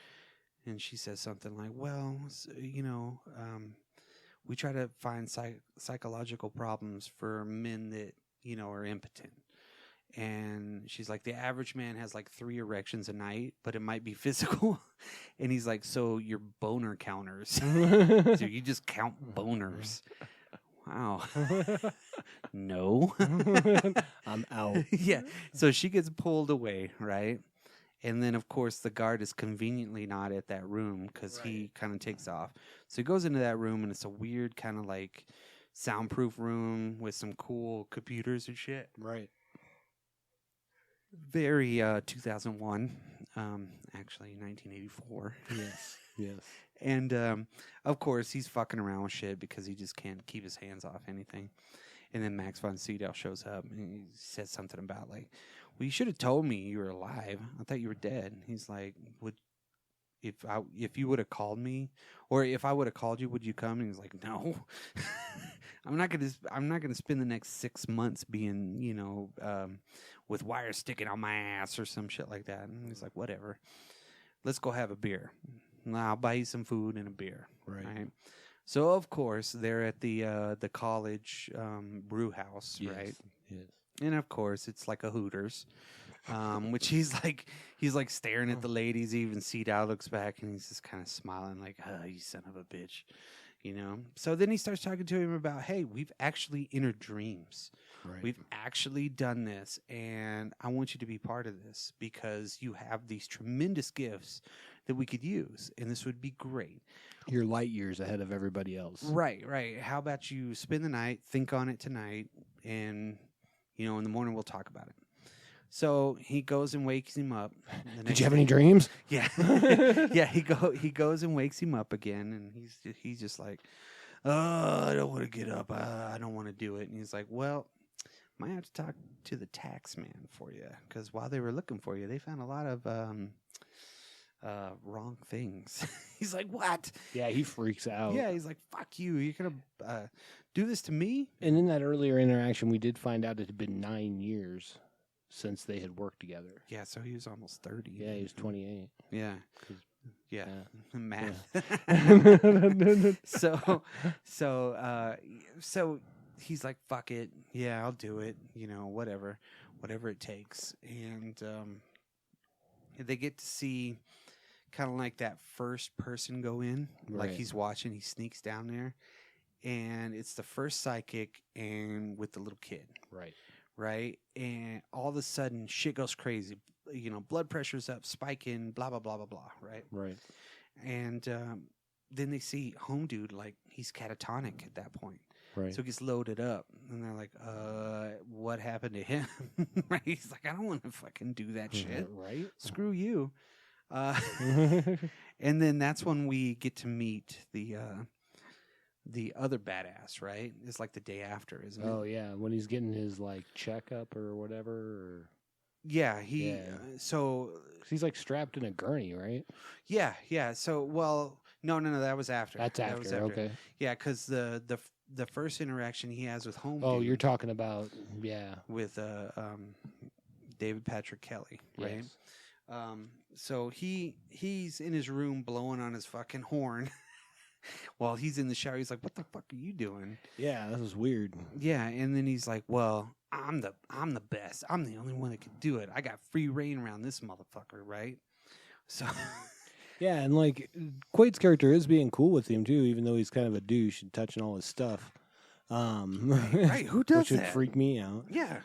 And she says something like, "Well, we try to find psychological problems for men that, are impotent." And she's like, "The average man has like 3 erections a night, but it might be physical." And he's like, "So you're boner counters." So you just count boners. Wow. No. I'm out. Yeah. So she gets pulled away, right? And then, of course, the guard is conveniently not at that room because he kind of takes off. So he goes into that room, and it's a weird kind of like soundproof room with some cool computers and shit. Right. Very 2001, actually 1984. Yes, yes. And, of course, he's fucking around with shit because he just can't keep his hands off anything. And then Max von Sydow shows up, and he says something about, like, "Well, you should have told me you were alive. I thought you were dead." He's like, if you would have called me, or if I would have called you, would you come? And he's like, "No." I'm not gonna spend the next 6 months being, with wires sticking on my ass or some shit like that. And he's like, "Whatever. Let's go have a beer. I'll buy you some food and a beer." Right. So of course they're at the college brew house, right? Yes. And of course it's like a Hooters, which he's like staring at the ladies. Even Sidow looks back and he's just kind of smiling like, "Oh, you son of a bitch." So then he starts talking to him about, "Hey, we've actually entered dreams. Right. We've actually done this, and I want you to be part of this because you have these tremendous gifts that we could use, and this would be great. You're light years ahead of everybody else." Right. How about you spend the night, think on it tonight, and, in the morning we'll talk about it. So he goes and wakes him up. Did you have any dreams? Yeah. Yeah, he goes and wakes him up again, and he's just like, "Oh, I don't want to get up. I don't want to do it." And he's like, "Well, might have to talk to the tax man for you, because while they were looking for you, they found a lot of wrong things." He's like, "What?" Yeah, he freaks out. Yeah, he's like, "Fuck you. You're going to do this to me?" And in that earlier interaction, we did find out it had been 9 years since they had worked together. Yeah, so he was almost 30. Yeah, he was 28. Yeah. Yeah. Math. So he's like, "Fuck it. Yeah, I'll do it. Whatever it takes." And they get to see kind of like that first person go in, like he's watching. He sneaks down there, and it's the first psychic and with the little kid. Right. And all of a sudden, shit goes crazy. Blood pressure's up, spiking, blah, blah, blah, blah, blah. Right. And then they see home dude, like, he's catatonic at that point. Right. So he gets loaded up. And they're like, what happened to him? Right. He's like, "I don't want to fucking do that shit. Right. Screw you." And then that's when we get to meet the other badass, right? It's like the day after, isn't it? Oh, yeah. When he's getting his, like, checkup or whatever. Or... Yeah, so... He's, like, strapped in a gurney, right? Yeah. So, well, no, that was after. That's after, okay. Yeah, because the first interaction he has with home Oh, dude you're talking about, yeah. with David Patrick Kelly, right? Yes. So he's in his room blowing on his fucking horn. While he's in the shower, he's like, "What the fuck are you doing?" Yeah, that was weird. Yeah, and then he's like, "Well, I'm the best. I'm the only one that can do it. I got free reign around this motherfucker, right?" So yeah, and like Quaid's character is being cool with him too, even though he's kind of a douche and touching all his stuff. Right. Who does which that? would freak me out. Yeah.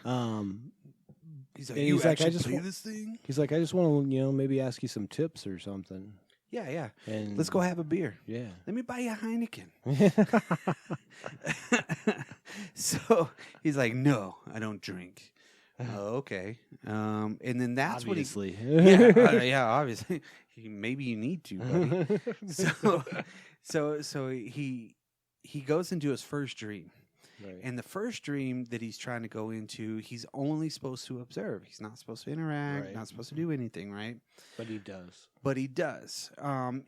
He's like, And you he's like, I actually just play wa- this thing? He's like, I just want to, maybe ask you some tips or something. Yeah. And Let's go have a beer. Yeah. Let me buy you a Heineken. So he's like, no, I don't drink. Okay. And then that's Obviously. what he... yeah, obviously. Maybe you need to, buddy. So he goes into his first dream. Right. And the first dream that he's trying to go into, he's only supposed to observe. He's not supposed to interact, Right. not supposed to do anything, right? But he does. But he does,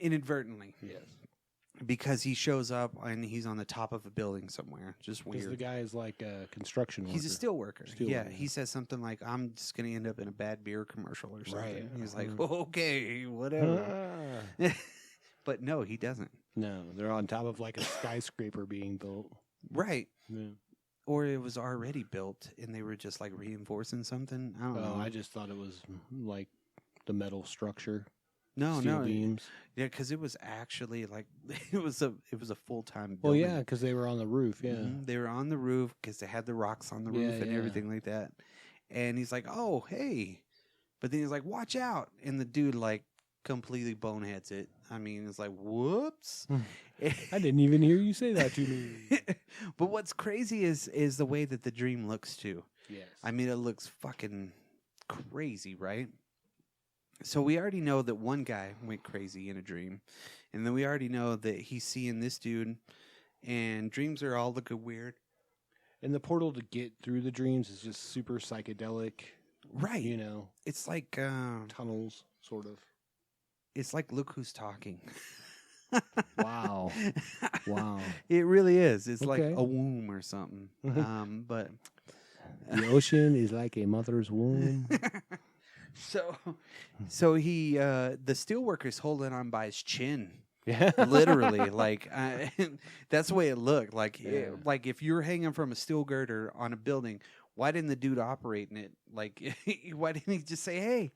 inadvertently. Yes. Because he shows up and he's on the top of a building somewhere. Just Because weird. the guy is like a construction worker. He's a steel worker. Steel worker. He says something like, I'm just going to end up in a bad beer commercial or something. Right. He's like, okay, whatever. But no, he doesn't. No, they're on top of like a skyscraper being built. Right. Yeah. Or it was already built and they were just like reinforcing something. I don't know. I just thought it was like the metal structure. No, steel beams. Yeah, because it was actually like it was a full-time building. Well, yeah, because they were on the roof. Yeah, They were on the roof because they had the rocks on the roof and everything like that. And he's like, "Oh, hey," but then he's like, "Watch out!" And the dude like completely boneheads it. I mean, it's like, "Whoops!" I didn't even hear you say that to me. But what's crazy is the way that the dream looks too. Yes, I mean, it looks fucking crazy, right? So we already know that one guy went crazy in a dream, and then we already know that he's seeing this dude, and dreams are all looking weird. And the portal to get through the dreams is just super psychedelic. Right. You know, it's like tunnels, sort of. It's like Look Who's Talking. Wow. Wow. It really is. It's like Okay. a womb or something. But the ocean is like a mother's womb. So he, the steelworker's holding on by his chin. Yeah. Literally, like that's the way it looked. Like, Yeah. like if you're hanging from a steel girder on a building, why didn't the dude operating it? Like, why didn't he just say, "Hey,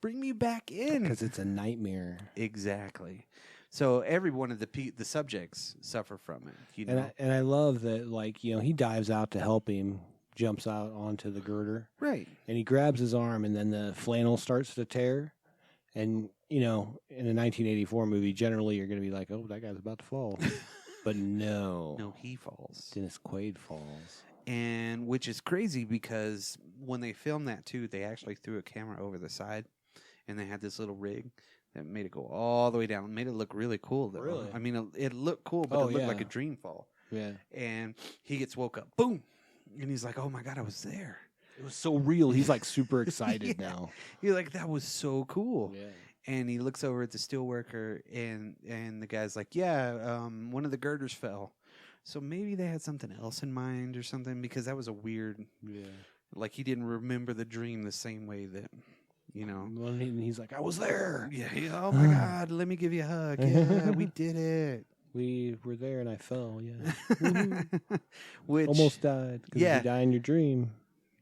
bring me back in"? Because it's a nightmare. Exactly. So every one of the subjects suffer from it. You know, And I love that, like, he dives out to help him, jumps out onto the girder. Right. And he grabs his arm, and then the flannel starts to tear. And, in a 1984 movie, generally you're going to be like, oh, that guy's about to fall. But no, he falls. Dennis Quaid falls. And which is crazy because when they filmed that too, they actually threw a camera over the side, and they had this little rig that made it go all the way down. It made it look really cool, though. Really? I mean, it looked cool, but Oh, it looked yeah. like a dream fall. Yeah. And he gets woke up, boom, and he's like, "Oh my god, I was there." It was so real. He's like super excited now. He's like, "That was so cool." Yeah. And he looks over at the steelworker, and the guy's like, "Yeah, one of the girders fell." So maybe they had something else in mind or something, because that was a weird. Yeah. Like he didn't remember the dream the same way that, And he's like, I was there. Yeah. Oh my god, let me give you a hug. Yeah, we did it. We were there, and I fell. Yeah. Which almost died. 'Cause yeah. if you die in your dream,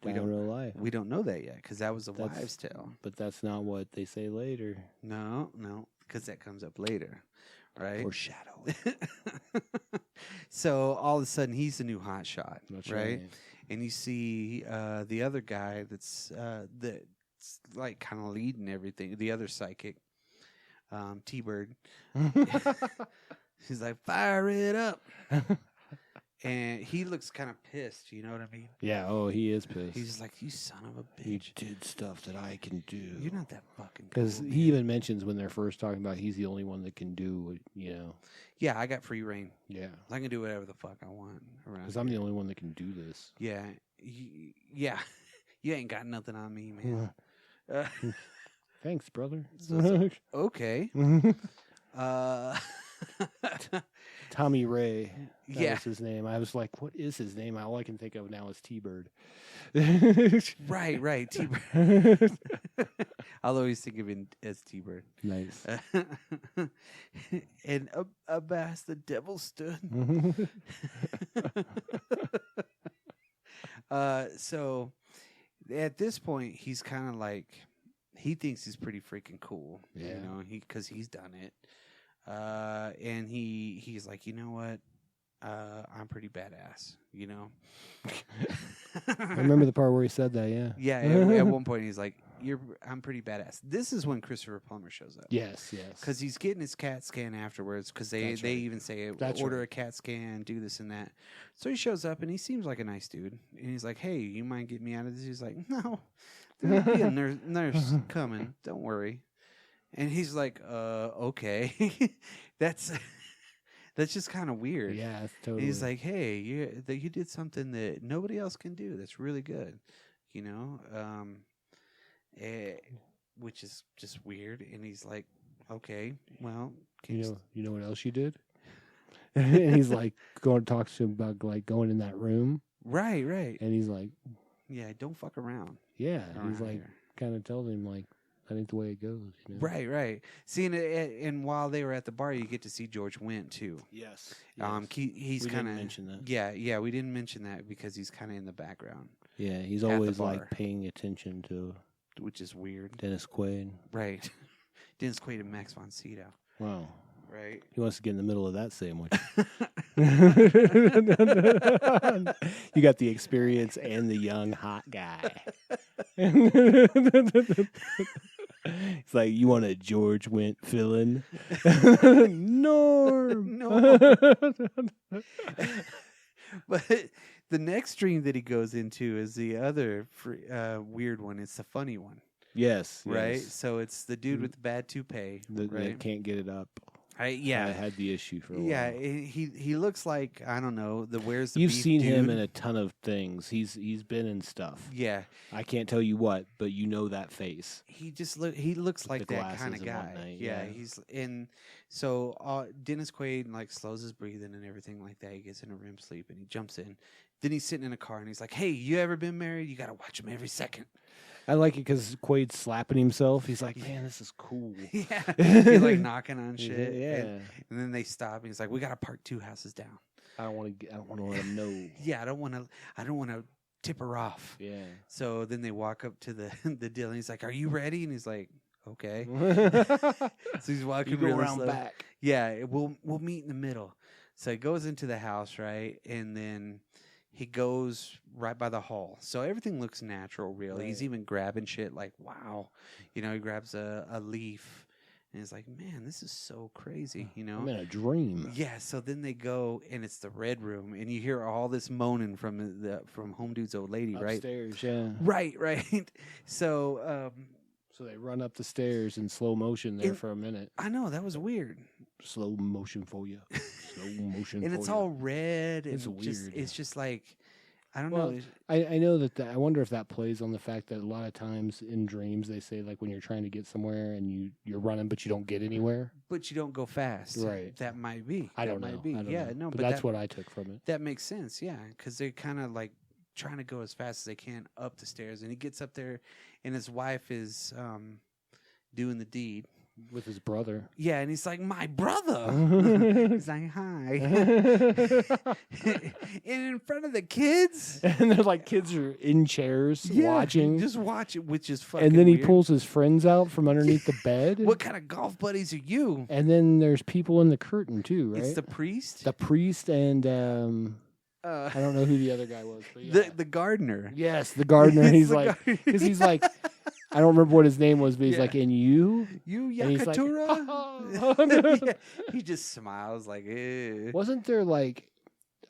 We die in don't- real life. We don't know that yet because that was a That's- wives' tale. But that's not what they say later. No, because that comes up later, right? Foreshadow. So all of a sudden, he's the new hot shot, That's right? right. And you see the other guy that's like kind of leading everything. The other psychic, T-Bird. He's like, fire it up. And he looks kind of pissed, you know what I mean? Yeah, oh, he is pissed. He's just like, you son of a bitch. He did stuff that I can do. You're not that fucking Because cool, he even mentions when they're first talking about he's the only one that can do, Yeah, I got free reign. Yeah. I can do whatever the fuck I want around Because I'm the only one that can do this. Yeah. Yeah. You ain't got nothing on me, man. Thanks, brother. Okay. Tommy Ray. That Yeah. was his name. I was like, what is his name? All I can think of now is T-Bird. Right. T-Bird. I'll always think of him as T-Bird. Nice. And Abbas the devil stood. So at this point, he's kind of like, he thinks he's pretty freaking cool. Yeah. Because he's done it. And he's like, you know what? I'm pretty badass, I remember the part where he said that, yeah. Yeah, at one point he's like, I'm pretty badass. This is when Christopher Plummer shows up. Yes. Because he's getting his CAT scan afterwards, because they even say, order a CAT scan, do this and that. So he shows up, and he seems like a nice dude. And he's like, hey, you mind getting me out of this? He's like, no, there'll be a nurse coming. Don't worry. And he's like, okay. That's just kind of weird. Yeah, totally. And he's like, hey, you did something that nobody else can do. That's really good, you know? Which is just weird. And he's like, okay, well, you know what else you did? And he's like going to talk to him about like going in that room. Right. And he's like, yeah, don't fuck around. Yeah, he's like kind of tells him like, that ain't the way it goes. You know? Right. See, and while they were at the bar, you get to see George Wendt too. Yes. He's kind of mention that. Yeah, we didn't mention that because he's kind of in the background. Yeah, he's always like paying attention to, which is weird. Dennis Quaid. Right. Dennis Quaid and Max von Sydow. Wow. Right. He wants to get in the middle of that sandwich. You got the experience and the young hot guy. It's like, you want a George Wendt fill-in? Norm. No. But the next dream that he goes into is the other weird one. It's the funny one. Yes. Right? Yes. So it's the dude with the bad toupee. That can't get it up. I had the issue for a while. Yeah, he looks like, I don't know, where's the You've beef seen dude? him in a ton of things. He's been in stuff. Yeah. I can't tell you what, but you know that face. He looks like that kind of guy. Whatnot, yeah, he's in. So Dennis Quaid like slows his breathing and everything like that. He gets in a REM sleep and he jumps in. Then he's sitting in a car and he's like, "Hey, you ever been married? You got to watch him every second." I like it because Quaid's slapping himself. He's like, "Man, this is cool." Yeah, he's like knocking on shit. Yeah, and then they stop and he's like, "We got to park 2 houses down." I don't want to let him know. Yeah, I don't want to tip her off. Yeah. So then they walk up to the deal and he's like, "Are you ready?" And he's like, "Okay." So he's walking go really around slow. back. Yeah, we'll meet in the middle. So he goes into the house, right, and then he goes right by the hall. So everything looks natural, really. Right. He's even grabbing shit like, wow. You know, he grabs a leaf and he's like, man, this is so crazy, you know? I'm in a dream. Yeah, so then they go and it's the red room and you hear all this moaning from Home Dude's old lady, Upstairs, right? Right. So so they run up the stairs in slow motion there for a minute. I know, that was weird. Slow motion for you. Slow motion and for it's you. all red. And it's weird. It's just like, I don't know. I know that I wonder if that plays on the fact that a lot of times in dreams they say like when you're trying to get somewhere and you're running but you don't get anywhere. But you don't go fast. Right. That might be. I don't know. No, but that's what I took from it. That makes sense, yeah. Because they're kind of like trying to go as fast as they can up the stairs. And he gets up there and his wife is doing the deed. With his brother. Yeah, and he's like, my brother. He's like, hi. And in front of the kids. And they're like, kids are in chairs watching. Just watch it, which is fucking And then he weird. pulls his friends out from underneath the bed. What kind of golf buddies are you? And then there's people in the curtain too, right? It's the priest? The priest and I don't know who the other guy was. But yeah. The gardener. Yes, the gardener. He's like, because he's like, I don't remember what his name was, but he's like, and you? You Yakatura? Like, he just smiles like, eh. Wasn't there like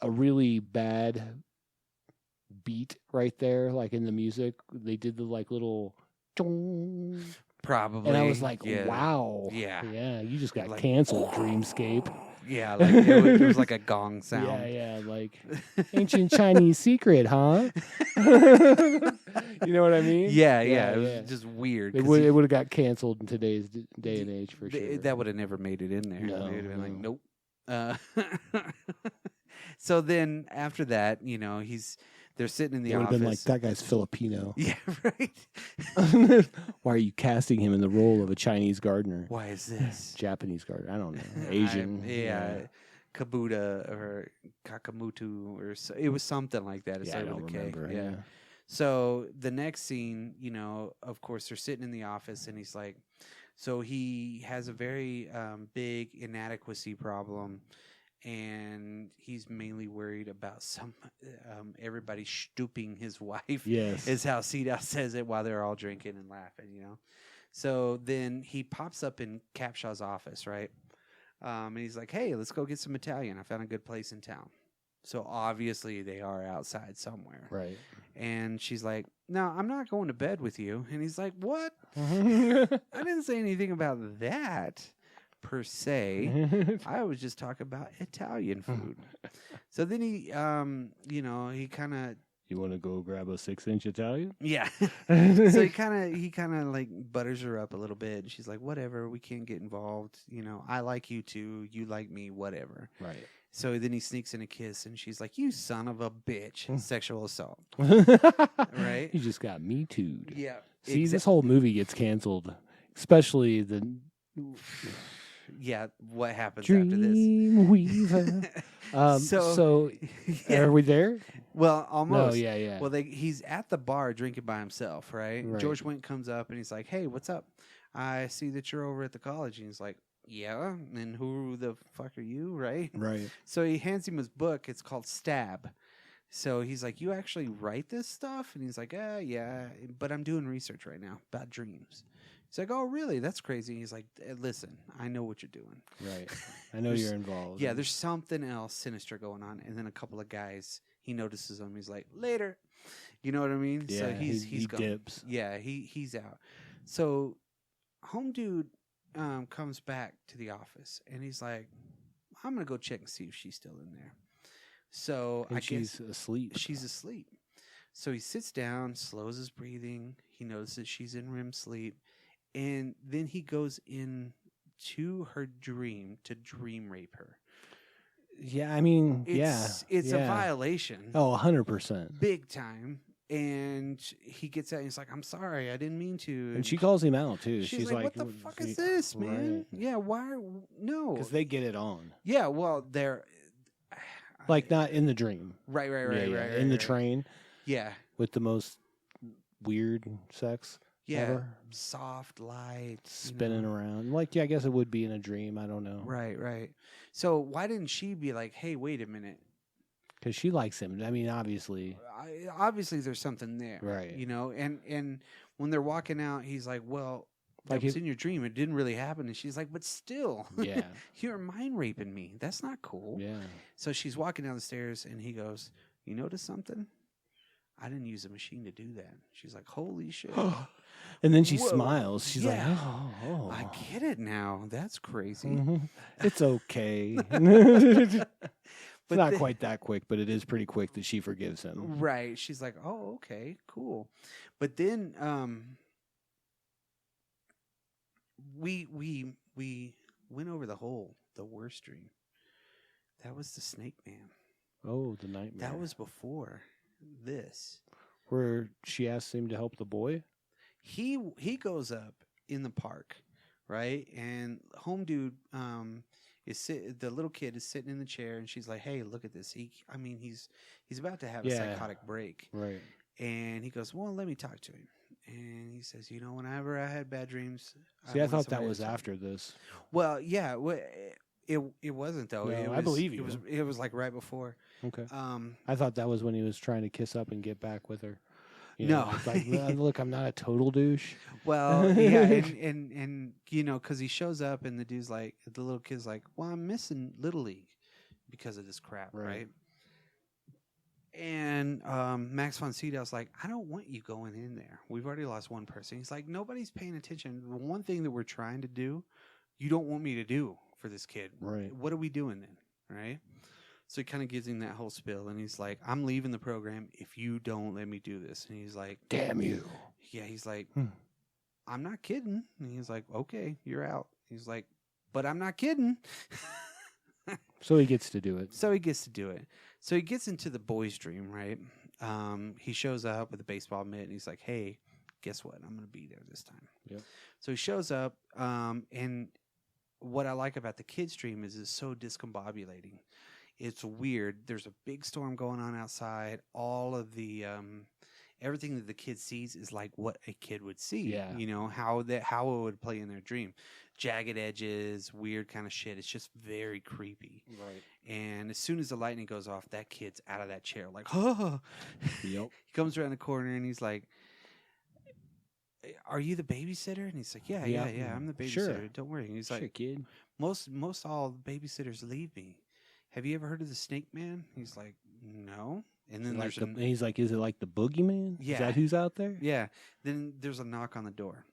a really bad beat right there, like in the music? They did the like little dong. Probably. And I was like, wow. Yeah. Yeah, you just got canceled, Dreamscape. Yeah, like it was like a gong sound. Yeah, like ancient Chinese secret, huh? You know what I mean? Yeah. It was just weird. It would have got canceled in today's day and age for sure. That would have never made it in there. No, they would have been like, nope. So then after that, you know, they're sitting in the office. Would have been like, that guy's Filipino. Yeah, right. Why are you casting him in the role of a Chinese gardener? Why is this? Japanese gardener. I don't know. Asian. Kabuta or Kakamutu or it was something like that. I don't remember. Yeah. So the next scene, you know, of course, they're sitting in the office and he's like, so he has a very big inadequacy problem. and he's mainly worried about everybody stooping his wife. Yes. Is how Sidow says it while they're all drinking and laughing, you know. So then he pops up in Capshaw's office, right? And he's like, hey, let's go get some Italian. I found a good place in town. So obviously they are outside somewhere. Right. And she's like, no, I'm not going to bed with you. And he's like, what? I didn't say anything about that per se. I was just talking about Italian food. So then he, he kind of. You want to go grab a 6-inch Italian? Yeah. So he kind of like butters her up a little bit. And she's like, whatever, we can't get involved. You know, I like you too. You like me, whatever. Right. So then he sneaks in a kiss, and she's like, you son of a bitch. Sexual assault. Right? You just got me too'd. Yeah. See, this whole movie gets canceled, especially the... Yeah, what happens after this? Dreamweaver. So yeah. Are we there? Well, almost. No, yeah. Well, he's at the bar drinking by himself, right? George Wendt comes up, and he's like, hey, what's up? I see that you're over at the college. And he's like, yeah, and who the fuck are you, right? Right. So he hands him his book. It's called Stab. So he's like, you actually write this stuff? And he's like, yeah, but I'm doing research right now about dreams. He's like, oh, really? That's crazy. He's like, listen, I know what you're doing. Right. I know you're involved. Yeah, there's something else sinister going on. And then a couple of guys, he notices them. He's like, later. You know what I mean? Yeah, so he's gone. dips. Yeah, he's out. So home dude comes back to the office, and he's like, I'm going to go check and see if she's still in there. So And I she's guess asleep. she's asleep. So he sits down, slows his breathing. He notices she's in REM sleep. And then he goes in to her dream to dream rape her. Yeah, I mean, It's a violation. Oh, 100%. Big time. And he gets out and he's like, I'm sorry, I didn't mean to. And she calls him out, too. She's like, what the fuck is this, man? Right. Yeah, why? No. Because they get it on. Yeah, well, they're... Like, not in the dream. Right. In the train. Yeah. With the most weird sex. Yeah, ever. soft lights. Spinning around. Like, yeah, I guess it would be in a dream. I don't know. Right. So why didn't she be like, hey, wait a minute? Because she likes him. I mean, obviously. Obviously, there's something there. Right. You know, and when they're walking out, he's like, well, that Like was in your dream. It didn't really happen. And she's like, but still. Yeah. You're mind raping me. That's not cool. Yeah. So she's walking down the stairs, and he goes, you notice something? I didn't use a machine to do that. She's like, holy shit. And then she Whoa. smiles. She's like, oh. I get it now. That's crazy. Mm-hmm. It's okay. It's not quite that quick, but it is pretty quick that she forgives him. Right. She's like, oh, okay, cool. But then we went over the worst dream. That was the Snakemen. Oh, the nightmare. That was before this. Where she asks him to help the boy? He goes up in the park, right? And home dude the little kid is sitting in the chair, and she's like, hey, look at this. He's about to have a psychotic break. Right. And he goes, well, let me talk to him. And he says, whenever I had bad dreams. See, I thought that was after this. Well, yeah. It wasn't, though. No, I believe you. It was like right before. Okay. I thought that was when he was trying to kiss up and get back with her. No. It's like, look, I'm not a total douche. Well, yeah, and because he shows up and the little kid's like, well, I'm missing Little League because of this crap, right? And Max von Sydow's like, I don't want you going in there. We've already lost one person. He's like, nobody's paying attention. The one thing that we're trying to do, you don't want me to do for this kid. Right. What are we doing then, right? So he kind of gives him that whole spiel, and he's like, I'm leaving the program if you don't let me do this. And he's like, damn you. Yeah, he's like, I'm not kidding. And he's like, okay, you're out. He's like, but I'm not kidding. So he gets to do it. So he gets into the boy's dream, right? He shows up with a baseball mitt, and he's like, hey, guess what? I'm going to be there this time. Yep. So he shows up, and what I like about the kid's dream is it's so discombobulating. It's weird. There's a big storm going on outside. All of the everything that the kid sees is like what a kid would see. Yeah. You know, how it would play in their dream. Jagged edges, weird kind of shit. It's just very creepy. Right. And as soon as the lightning goes off, that kid's out of that chair like, oh. Yep. He comes around the corner and he's like, are you the babysitter? And he's like, yeah, I'm the babysitter. Sure. Don't worry. And he's Sure, like, kid. most all the babysitters leave me. Have you ever heard of the Snakemen? He's like, no. And then he's like, is it like the boogeyman? Yeah. Is that who's out there? Yeah. Then there's a knock on the door.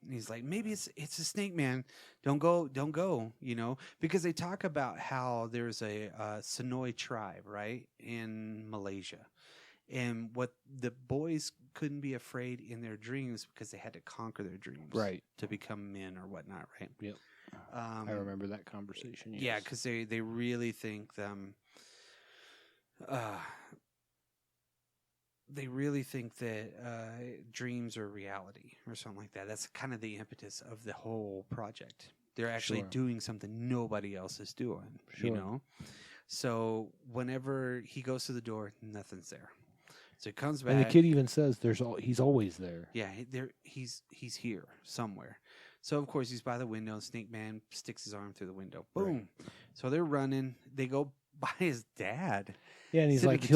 And he's like, maybe it's a snake man. Don't go, you know, because they talk about how there's a Sonoy tribe, right, in Malaysia. And what the boys couldn't be afraid in their dreams because they had to conquer their dreams. Right. To become men or whatnot, right? Yep. I remember that conversation. Yes. Yeah, because they really think them. They really think that dreams are reality or something like that. That's kind of the impetus of the whole project. They're actually doing something nobody else is doing, you know? So whenever he goes to the door, nothing's there. So he comes back. And the kid even says he's always there. Yeah, he's here somewhere. So, of course, he's by the window. Snake Man sticks his arm through the window. Boom. Right. So they're running. They go by his dad. Yeah, and he's like, he's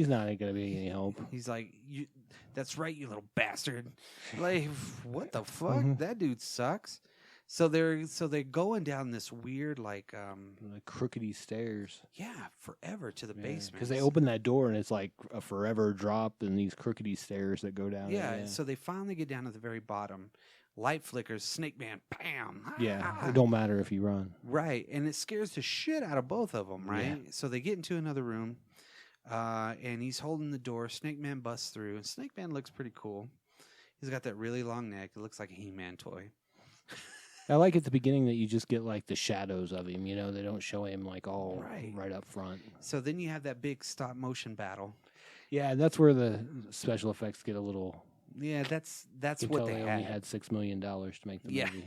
not going to be any help. He's like, that's right, you little bastard. Like, what the fuck? Mm-hmm. That dude sucks. So they're going down this weird, like crookedy stairs. Yeah, forever to the basement. Because they open that door and it's like a forever drop and these crookedy stairs that go down. Yeah, so they finally get down to the very bottom. Light flickers, Snake Man, bam. Yeah, it don't matter if you run. Right, and it scares the shit out of both of them, right? Yeah. So they get into another room, and he's holding the door. Snake Man busts through, and Snake Man looks pretty cool. He's got that really long neck. It looks like a He-Man toy. I like at the beginning that you just get like the shadows of him. You know, they don't show him like all right up front. So then you have that big stop motion battle. Yeah, that's where the special effects get a little. Yeah, that's what they only had $6 million to make the movie.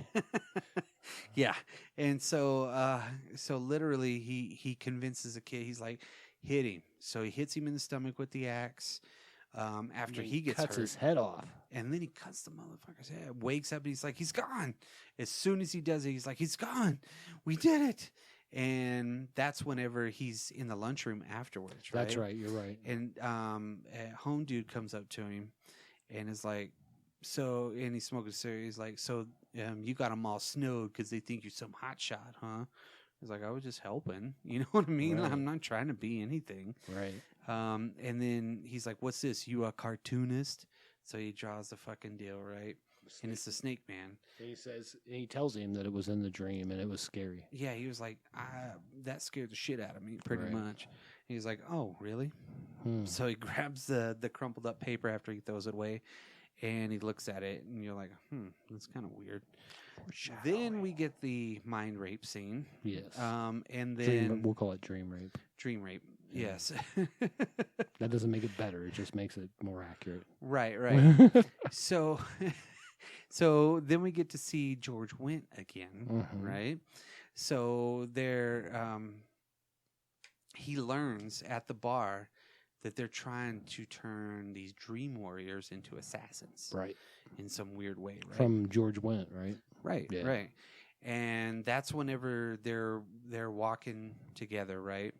Yeah, and so literally he convinces a kid. He's like, hit him. So he hits him in the stomach with the axe. After he gets cuts hurt, his head off, and then he cuts the motherfucker's head. Wakes up and he's like, he's gone. As soon as he does it, he's like, he's gone. We did it. And that's whenever he's in the lunchroom afterwards, right? That's right. You're right. And Home Dude comes up to him and is like, and he's smoking a cigarette. He's like, you got them all snowed because they think you're some hotshot, huh? He's like, I was just helping. You know what I mean? Right. I'm not trying to be anything. Right. And then he's like, what's this? You a cartoonist? So he draws the fucking deal, right? And it's the Snake Man. And he tells him that it was in the dream and it was scary. Yeah, he was like, that scared the shit out of me pretty much. And he's like, oh, really? So he grabs the crumpled up paper after he throws it away and he looks at it and you're like, that's kind of weird. Then we get the mind rape scene. Yes. And then we'll call it dream rape. Dream rape. Yes. That doesn't make it better. It just makes it more accurate. Right. So then we get to see George Wendt again, right? So he learns at the bar that they're trying to turn these dream warriors into assassins. Right. In some weird way, right? From George Wendt, right? Right, yeah. Right. And that's whenever they're walking together, right?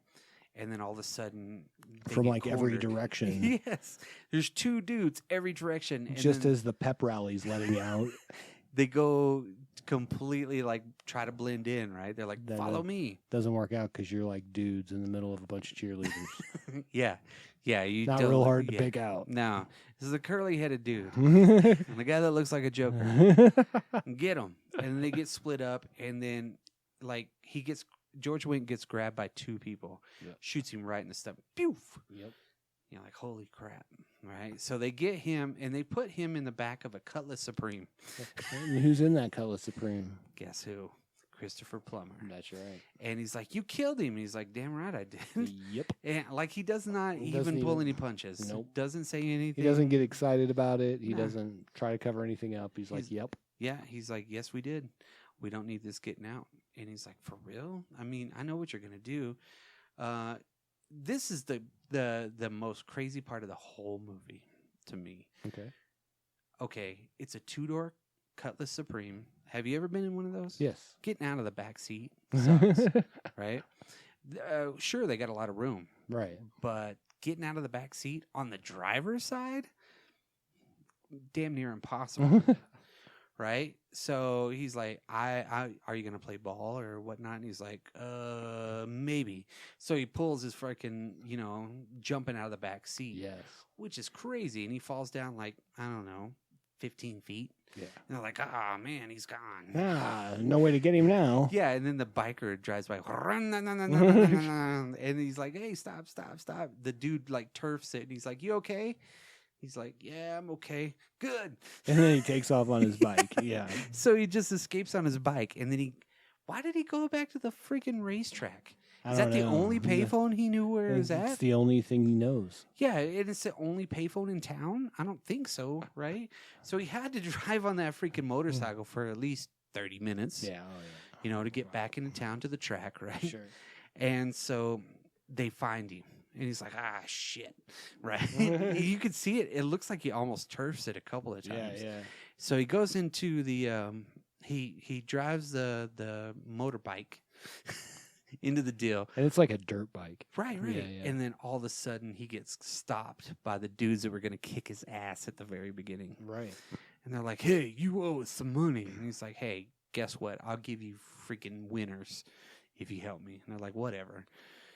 And then all of a sudden, from like every direction. Yes. There's two dudes every direction. And just as the pep rally's letting out. They go completely like try to blend in, right? They're like, follow me. Doesn't work out because you're like dudes in the middle of a bunch of cheerleaders. Yeah. You not real hard to pick out. No. This is a curly-headed dude. The guy that looks like a Joker. Get him. And then they get split up, and then like George Wendt gets grabbed by two people, shoots him right in the stomach. Poof. Yep. You're like, holy crap. Right? So they get him, and they put him in the back of a Cutlass Supreme. Who's in that Cutlass Supreme? Guess who? Christopher Plummer. That's right. And he's like, you killed him. And he's like, damn right I did. Yep. And like he does not even pull any punches. Nope. Doesn't say anything. He doesn't get excited about it. He doesn't try to cover anything up. He's like, yep. Yeah. He's like, yes, we did. We don't need this getting out. And he's like, for real? I mean, I know what you're going to do. This is the most crazy part of the whole movie to me. Okay. It's a 2-door Cutlass Supreme. Have you ever been in one of those? Yes. Getting out of the back seat sucks, right? Sure, they got a lot of room. Right. But getting out of the back seat on the driver's side, damn near impossible. Right? So he's like, are you going to play ball or whatnot? And he's like, maybe. So he pulls his freaking, jumping out of the back seat. Yes. Which is crazy. And he falls down like, I don't know, 15 feet. Yeah. And they're like, man, he's gone. No way to get him now. Yeah, and then the biker drives by. And he's like, hey, stop. The dude like turfs it. And he's like, you okay? He's like, yeah, I'm okay. Good. And then he takes off on his bike. Yeah. So he just escapes on his bike. And then why did he go back to the freaking racetrack? Is that the only payphone he knew where it was at? It's the only thing he knows. Yeah, and it's the only payphone in town? I don't think so, right? So he had to drive on that freaking motorcycle for at least 30 minutes. Yeah, to get back into town to the track, right? Sure. And so they find him. And he's like, shit, right? You could see it. It looks like he almost turfs it a couple of times. Yeah. So he goes into the, he drives the motorbike into the deal. And it's like a dirt bike. Right. Yeah. And then all of a sudden he gets stopped by the dudes that were going to kick his ass at the very beginning. Right. And they're like, hey, you owe us some money. And he's like, hey, guess what? I'll give you freaking winners if you help me. And they're like, whatever.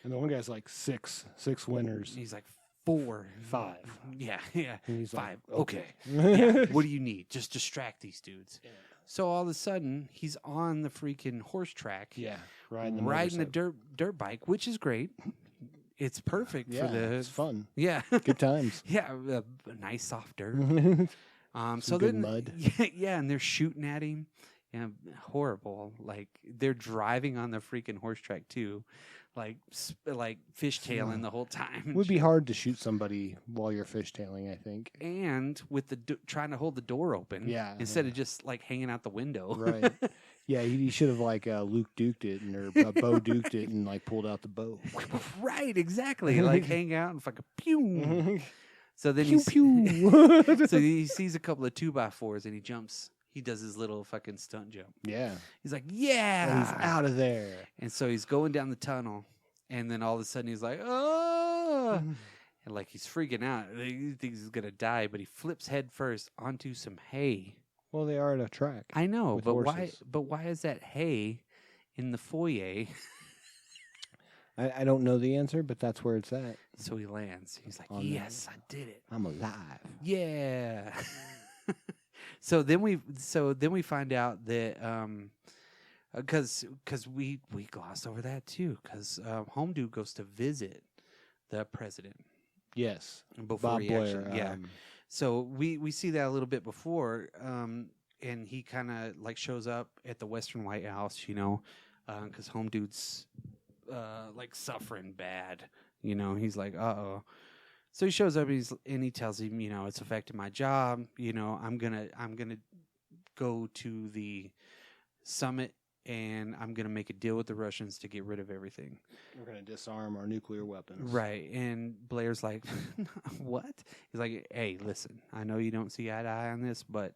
And the one guy's like six winners. And he's like 4, 5. Yeah. And he's 5. like, okay. Yeah. What do you need? Just distract these dudes. Yeah. So all of a sudden he's on the freaking horse track. Yeah. Riding the dirt bike, which is great. It's perfect for it's fun. Yeah. Good times. Yeah. Nice soft dirt. So then mud. Yeah. And they're shooting at him. Yeah, horrible. Like they're driving on the freaking horse track too, like fishtailing the whole time. It would be hard to shoot somebody while you're fishtailing, I think. And with trying to hold the door open, instead of just like hanging out the window. Right. Yeah, he should have like Luke Duked it or Bo Duked it and like pulled out the bow. Right. Exactly. Like hang out and fucking pew. So then pew pew. So he sees a couple of 2x4s and he jumps. He does his little fucking stunt jump. Yeah. He's like, yeah. And he's out of there. And so he's going down the tunnel. And then all of a sudden he's like, oh. And like he's freaking out. He thinks he's going to die. But he flips head first onto some hay. Well, they are at a track. I know. But horses. why is that hay in the foyer? I don't know the answer, but that's where it's at. So he lands. He's like, yes, I did it. I'm alive. Yeah. So then we find out that because we glossed over that too, because Home Dude goes to visit the president. Yes, before Bob he Blair. actually, So we see that a little bit before, and he kind of like shows up at the Western White House, because Home Dude's like suffering bad. He's like, uh-oh. So he shows up and he tells him, it's affecting my job. I'm gonna go to the summit and I'm gonna make a deal with the Russians to get rid of everything. We're gonna disarm our nuclear weapons. Right. And Blair's like, what? He's like, hey, listen, I know you don't see eye to eye on this, but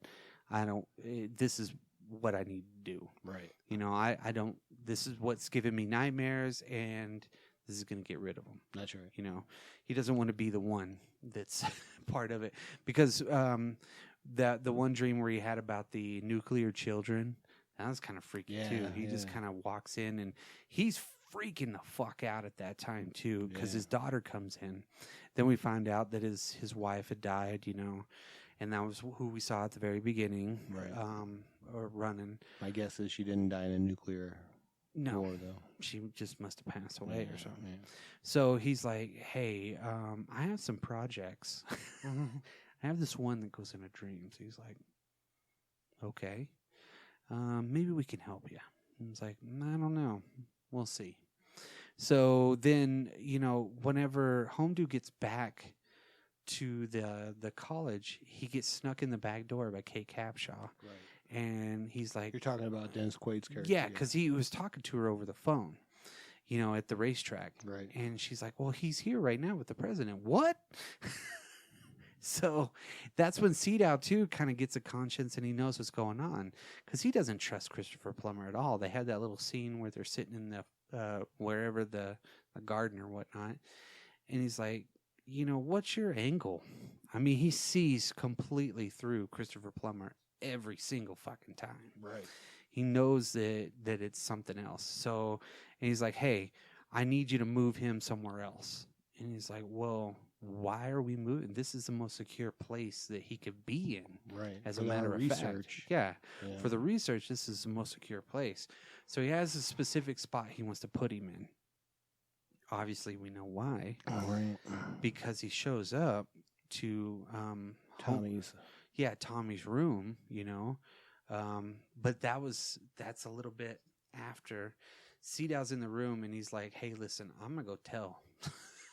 this is what I need to do. Right. I don't. This is what's giving me nightmares, and this is going to get rid of him. That's right. He doesn't want to be the one that's part of it, because the one dream where he had about the nuclear children, that was kind of freaky too. He just kind of walks in and he's freaking the fuck out at that time too, because his daughter comes in. Then we find out that his wife had died, and that was who we saw at the very beginning, right? Or running. My guess is she didn't die in a nuclear war, though. She just must have passed away or something. Yeah. So he's like, hey, I have some projects. I have this one that goes into dreams. He's like, okay, maybe we can help you. And he's like, I don't know. We'll see. So then, whenever Home Dude gets back to the college, he gets snuck in the back door by Kate Capshaw. Right. And he's like... You're talking about Dennis Quaid's character. Yeah, because he was talking to her over the phone, at the racetrack. Right. And she's like, well, he's here right now with the president. What? So that's when Sidow, too, kind of gets a conscience and he knows what's going on because he doesn't trust Christopher Plummer at all. They had that little scene where they're sitting in the wherever the garden or whatnot. And he's like, what's your angle? I mean, he sees completely through Christopher Plummer every single fucking time. Right. He knows that it's something else. So, and he's like, hey, I need you to move him somewhere else. And he's like, well, why are we moving? This is the most secure place that he could be in. Right. As for a matter of research. fact. Yeah. For the research, this is the most secure place. So he has a specific spot he wants to put him in. Obviously, we know why. Right. Because he shows up to Tommy's. Tommy's room, but that's a little bit after Sidow's in the room and he's like, hey, listen, I'm going to go tell.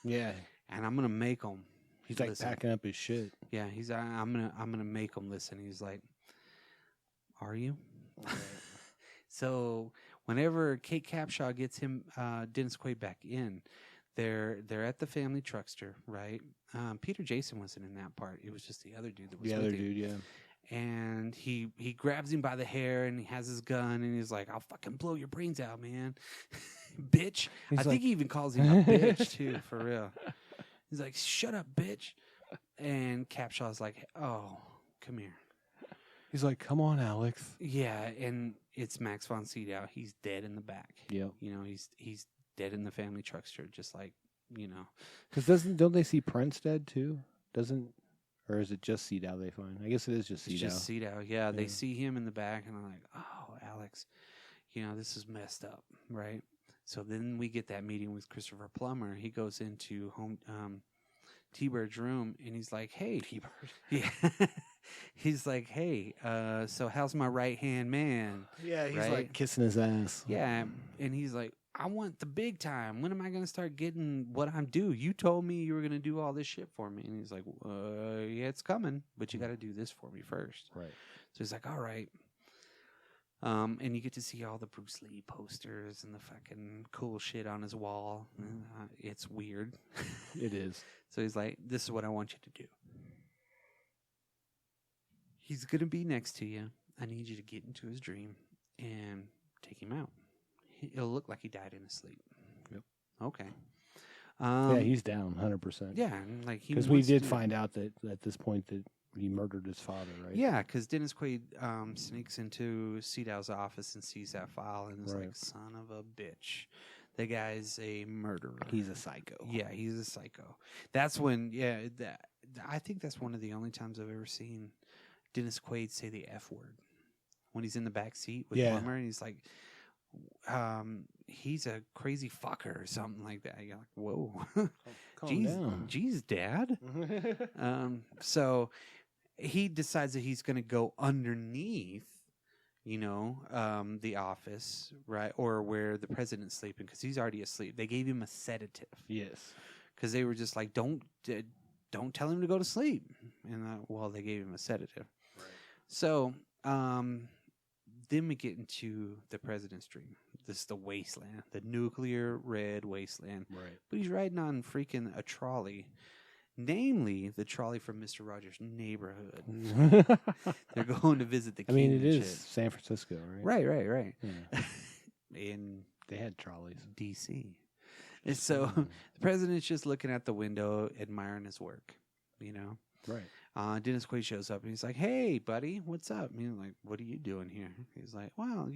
Yeah. And I'm going to make him. He's like packing up his shit. Yeah. I'm going to make him listen. He's like, are you? Right. So whenever Kate Capshaw gets him, Dennis Quaid back in, they're at the family truckster, right? Peter Jason wasn't in that part. It was just the other dude that was the with other him. dude, yeah. And he grabs him by the hair and he has his gun and he's like, I'll fucking blow your brains out, man. Bitch. I think he even calls him a bitch too, for real. He's like, shut up, bitch. And Capshaw's like, oh, come here. He's like, come on, Alex. Yeah, and it's Max von Sydow. He's dead in the back. Yep. He's dead in the family truckster, just like, Because don't they see Prince dead too? Or is it just Sidow they find? I guess it is just Sidow. It's just Sidow, yeah. They see him in the back, and I'm like, oh, Alex, this is messed up, right? So then we get that meeting with Christopher Plummer. He goes into T-Bird's room, and he's like, hey. T-Bird? Yeah. He's like, hey, so how's my right-hand man? Yeah, he's like kissing his ass. Yeah, and he's like, I want the big time. When am I going to start getting what I'm due? You told me you were going to do all this shit for me. And he's like, yeah, it's coming, but you got to do this for me first. Right. So he's like, all right. And you get to see all the Bruce Lee posters and the fucking cool shit on his wall. It's weird. It is. So he's like, this is what I want you to do. He's going to be next to you. I need you to get into his dream and take him out. It'll look like he died in his sleep. Yep. Okay. Yeah, he's down 100%. Yeah, like because we did find out that at this point that he murdered his father, right? Yeah, because Dennis Quaid sneaks into Sidow's office and sees that file and is like, "Son of a bitch, the guy's a murderer. He's a psycho." Yeah, he's a psycho. That's when, I think that's one of the only times I've ever seen Dennis Quaid say the F word when he's in the back seat with Plummer, and he's like. He's a crazy fucker or something like that. You're like, whoa, calm down. Jeez, Dad. So he decides that he's going to go underneath, the office, right, or where the president's sleeping because he's already asleep. They gave him a sedative. Yes, because they were just like, don't tell him to go to sleep. And they gave him a sedative. Right. So. Then we get into the president's dream. This is the wasteland, the nuclear red wasteland. Right. But he's riding on freaking a trolley, namely the trolley from Mr. Rogers' Neighborhood. They're going to visit the king. I mean, it is San Francisco, right? Right. Yeah. And they had trolleys. D.C. And so the president's just looking out the window, admiring his work, Right. Dennis Quaid shows up and he's like, "Hey, buddy, what's up?" Like, "What are you doing here?" He's like, "Well,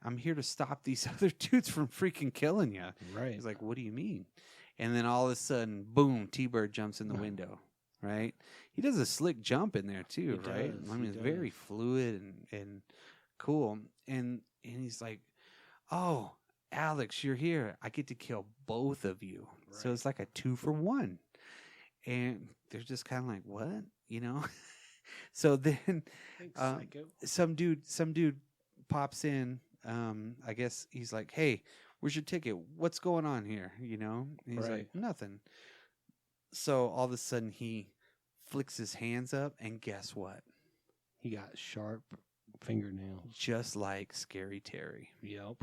I'm here to stop these other dudes from freaking killing you." Right. He's like, "What do you mean?" And then all of a sudden, boom, T-Bird jumps in the window. Right. He does a slick jump in there too. He right. does. I mean, it's very fluid and cool. And he's like, "Oh, Alex, you're here. I get to kill both of you." Right. So it's like a 2-for-1. And they're just kind of like, what? So then some dude pops in. I guess he's like, hey, where's your ticket? What's going on here? And he's like, nothing. So all of a sudden he flicks his hands up and guess what? He got sharp fingernails. Just like Scary Terry. Yep.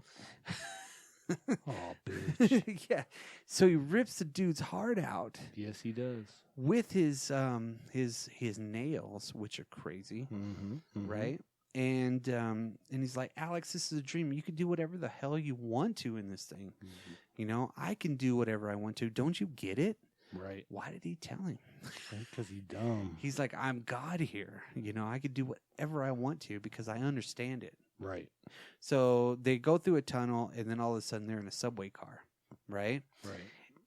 Oh, bitch. Yeah. So he rips the dude's heart out. Yes, he does. With his nails, which are crazy, right? And he's like, Alex, this is a dream. You can do whatever the hell you want to in this thing. You know, I can do whatever I want to. Don't you get it? Right. Why did he tell him? Because he's dumb. He's like, I'm God here. You know, I could do whatever I want to because I understand it. Right. So they go through a tunnel, and then all of a sudden they're in a subway car, right? Right.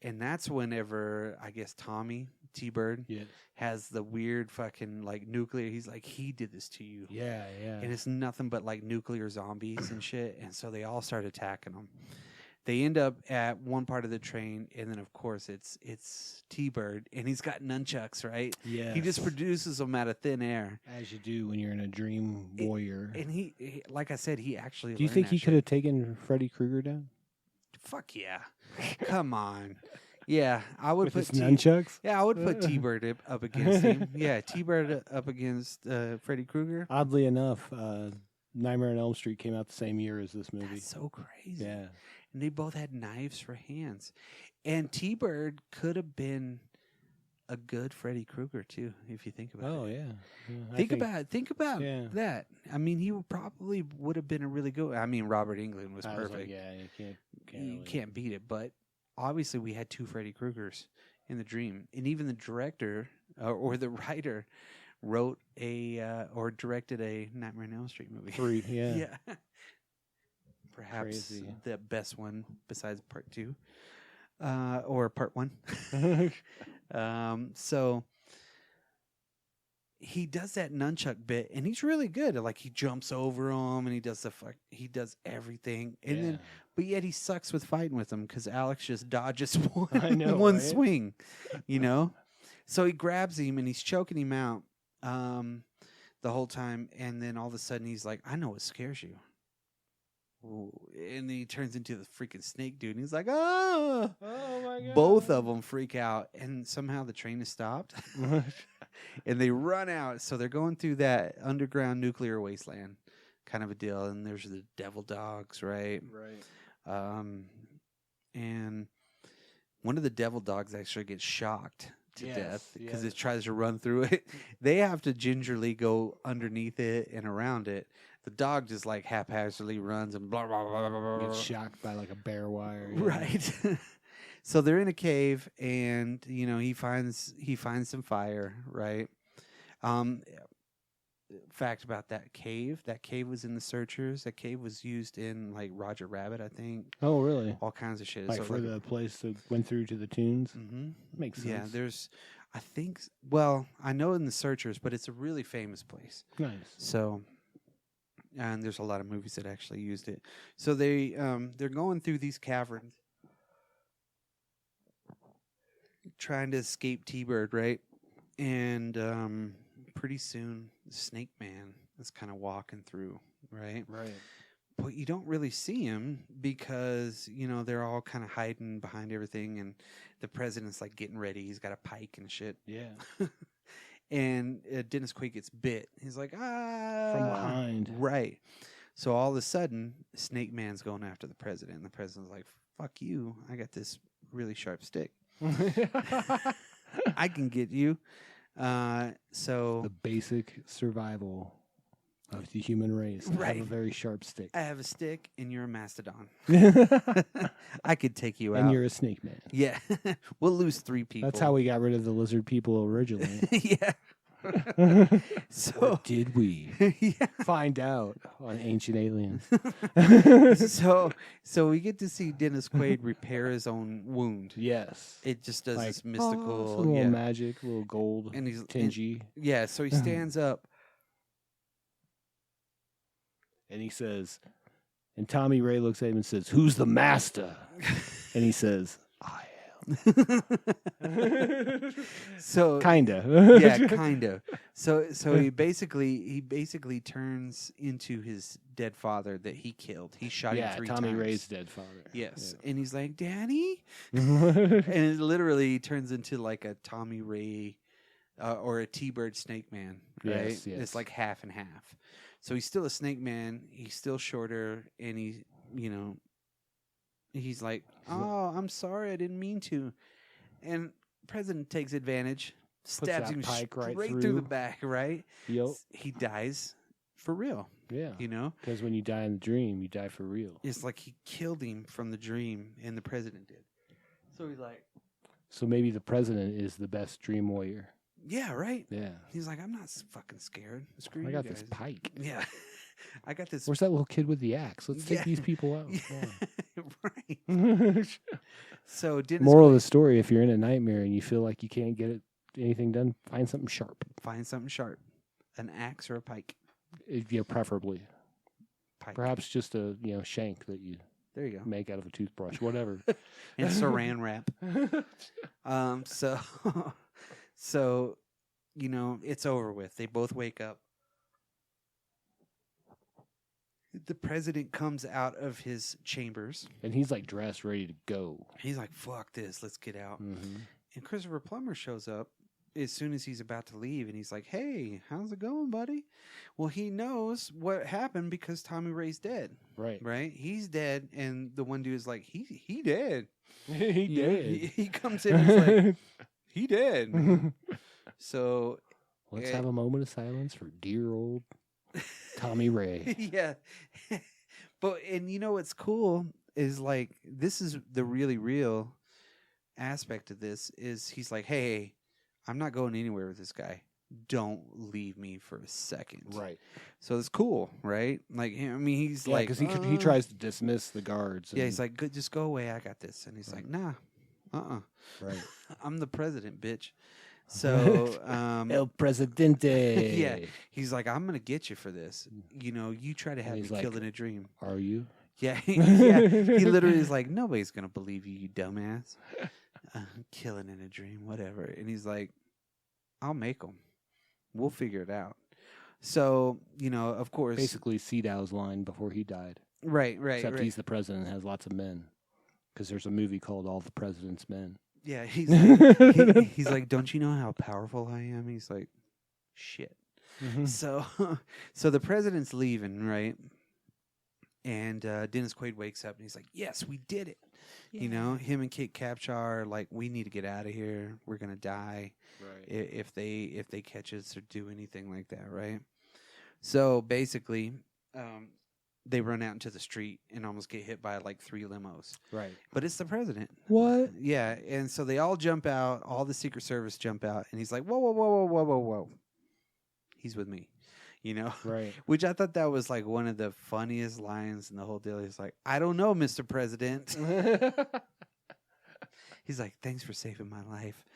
And that's whenever, I guess, Tommy T-Bird has the weird fucking, like, nuclear. He's like, he did this to you. Yeah, yeah. And it's nothing but, like, nuclear zombies and shit. And so they all start attacking them. They end up at one part of the train, and then, of course, it's T-Bird, and he's got nunchucks, right? Yeah. He just produces them out of thin air. As you do when you're in a dream warrior. And he like I said, he actually Do you think he could have taken Freddy Krueger down? Fuck yeah. Come on. Yeah, I would With put his nunchucks? Yeah, I would put T-Bird up against him. Yeah, T-Bird up against Freddy Krueger. Oddly enough, Nightmare on Elm Street came out the same year as this movie. That's so crazy. Yeah. And they both had knives for hands. And T-Bird could have been a good Freddy Krueger too, if you think about it. Oh yeah. Think about that. I mean, he probably would have been a really good. I mean, Robert Englund was perfect. You can't beat it. But obviously, we had two Freddy Kruegers in the dream, and even the director or the writer wrote or directed a Nightmare on Elm Street movie. 3, yeah. Yeah. Perhaps Crazy. the best one besides part 2 or part 1. So he does that nunchuck bit, and he's really good. Like, he jumps over him, and he does he does everything, and then but yet he sucks with fighting with him because Alex just dodges one swing, you know. So he grabs him and he's choking him out the whole time, and then all of a sudden he's like, "I know what scares you." Ooh. And then he turns into the freaking snake dude, and he's like, "Oh my God!" Both of them freak out, and somehow the train is stopped, and they run out. So they're going through that underground nuclear wasteland, kind of a deal. And there's the devil dogs, right? Right. And one of the devil dogs actually gets shocked to death because it tries to run through it. They have to gingerly go underneath it and around it. The dog just like haphazardly runs and blah blah blah blah blah. Gets shocked by like a bear wire. Right. So they're in a cave, and you know he finds some fire. Right. Fact about that cave was in the Searchers. That cave was used in like Roger Rabbit, I think. Oh, really? All kinds of shit. Like so for the place that went through to the tunes. Mm-hmm. Makes sense. Yeah, there's, I think. Well, I know in the Searchers, but it's a really famous place. Nice. So, and there's a lot of movies that actually used it. So they're going through these caverns, trying to escape T-Bird, right? And pretty soon, Snakeman is kind of walking through, right? Right. But you don't really see him because, you know, they're all kind of hiding behind everything, and the president's like getting ready. He's got a pike and shit. Yeah. And Dennis Quaid gets bit. He's like, ah. From behind. Right. So all of a sudden, Snake Man's going after the president. And the president's like, fuck you. I got this really sharp stick. I can get you. So the basic survival of the human race. Right. I have a very sharp stick. I have a stick, and you're a mastodon. I could take you out. And you're a snake man. Yeah. We'll lose 3 people. That's how we got rid of the lizard people originally. Yeah. So or did we find out on Ancient Aliens? So we get to see Dennis Quaid repair his own wound. Yes. It just does like, this mystical, a little magic, a little gold, and he's tingy. Yeah, so he stands up. And he says, and Tommy Ray looks at him and says, "Who's the master?" And he says, "I am." So kinda. Yeah, kind of. So he basically turns into his dead father that he killed. He shot him 3 times. Tommy Ray's dead father. Yes. Yeah. And he's like, "Daddy?" And it literally turns into like a Tommy Ray or a T-Bird Snake Man, right? Yes. It's like half and half. So he's still a snake man. He's still shorter, and he, you know, he's like, "Oh, I'm sorry, I didn't mean to," and President takes advantage, stabs him pike straight right through the back. Right? Yep. He dies for real. Yeah. You know, because when you die in the dream, you die for real. it's like he killed him from the dream, and the president did. So he's like, so maybe the president is the best dream warrior. "Yeah, right." Yeah. He's like, "I'm not fucking scared. Screw I you got guys." this pike. Yeah. I got this. Where's that little kid with the axe? Let's take these people out. Right. So Moral of the story: if you're in a nightmare and you feel like you can't get anything done, find something sharp. Find something sharp, an axe or a pike. Preferably. Pike. Perhaps just a shank that you There you go. make out of a toothbrush, whatever. And saran wrap. So it's over with. They both wake up. The president comes out of his chambers. And he's like dressed, ready to go. He's like, "Fuck this, let's get out." Mm-hmm. And Christopher Plummer shows up as soon as he's about to leave, and he's like, "Hey, how's it going, buddy?" Well, he knows what happened because Tommy Ray's dead. Right? He's dead, and the one dude is like, he dead. He dead. He comes in and he's like, he dead. So let's have a moment of silence for dear old Tommy Ray. Yeah. And what's cool is like, this is the really real aspect of this is he's like, "Hey, I'm not going anywhere with this guy. Don't leave me for a second." Right. So it's cool, right? Like, I mean, he's like, because he tries to dismiss the guards. Yeah, he's like, "Good, just go away. I got this." And he's like, "Nah, right. I'm the president, bitch." So, El Presidente. Yeah, he's like, "I'm gonna get you for this. You try to have me killed in a dream." Are you? Yeah, yeah. He literally is like, "Nobody's gonna believe you, you dumbass. Killing in a dream, whatever." And he's like, "I'll make them. We'll figure it out." So, of course, basically Sidow's line before he died. Right. Except he's the president and has lots of men, because there's a movie called All the President's Men. Yeah, he's like, he's like, "Don't you know how powerful I am?" He's like, "Shit." Mm-hmm. So the president's leaving, right? And Dennis Quaid wakes up and he's like, "Yes, we did it." Yeah. Him and Kate Capshaw are like, "We need to get out of here. We're gonna die, right? If they catch us or do anything like that, right?" So basically, they run out into the street and almost get hit by like 3 limos. Right. But it's the president. What? Yeah, and so they all jump out. All the Secret Service jump out, and he's like, "Whoa, whoa, whoa, whoa, whoa, whoa, whoa. He's with me." Right. Which I thought that was like one of the funniest lines in the whole deal. He's like, "I don't know, Mr. President." He's like, "Thanks for saving my life.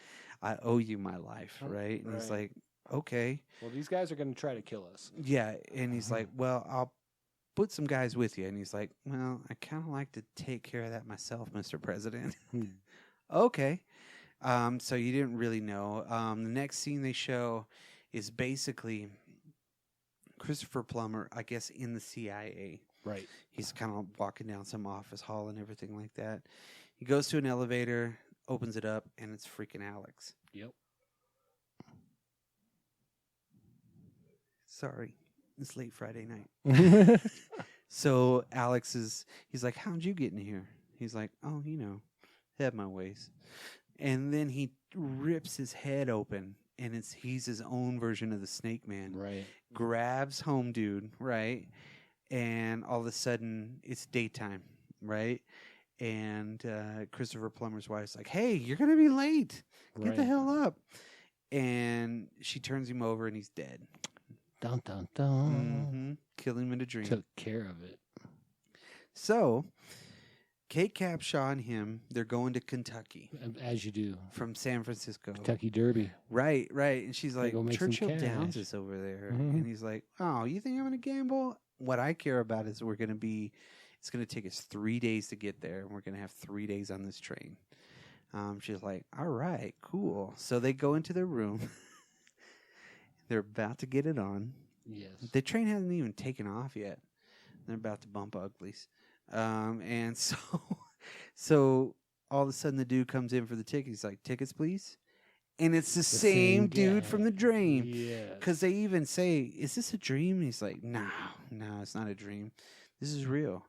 I owe you my life," right? And he's like, "Okay." Well, these guys are going to try to kill us. Yeah, and he's like, "Well, I'll put some guys with you." And he's like, "Well, I kind of like to take care of that myself, Mr. President." Okay. So you didn't really know. The next scene they show is basically Christopher Plummer, I guess, in the CIA. Right. He's kind of walking down some office hall and everything like that. He goes to an elevator, opens it up, and it's freaking Alex. Yep. Sorry. It's late Friday night. So Alex he's like, "How'd you get in here?" He's like, "Oh, have my ways." And then he rips his head open, and he's his own version of the Snakemen. Right. Grabs home dude, right? And all of a sudden, it's daytime, right? And Christopher Plummer's wife's like, "Hey, you're going to be late. Get the hell up." And she turns him over, and he's dead. Dun, dun, dun. Mm-hmm. Kill him in a dream. Took care of it. So, Kate Capshaw and him, they're going to Kentucky. As you do. From San Francisco. Kentucky Derby. Right. And she's like, "Churchill Downs is over there." Mm-hmm. And he's like, "Oh, you think I'm going to gamble? What I care about is it's going to take us 3 days to get there, and we're going to have 3 days on this train." She's like, "All right, cool." So they go into their room. They're about to get it on. Yes. The train hasn't even taken off yet. They're about to bump uglies. And so all of a sudden the dude comes in for the ticket. He's like, "Tickets, please." And it's the same dude from the dream. Yeah. Because they even say, "Is this a dream?" And he's like, No, it's not a dream. This is real."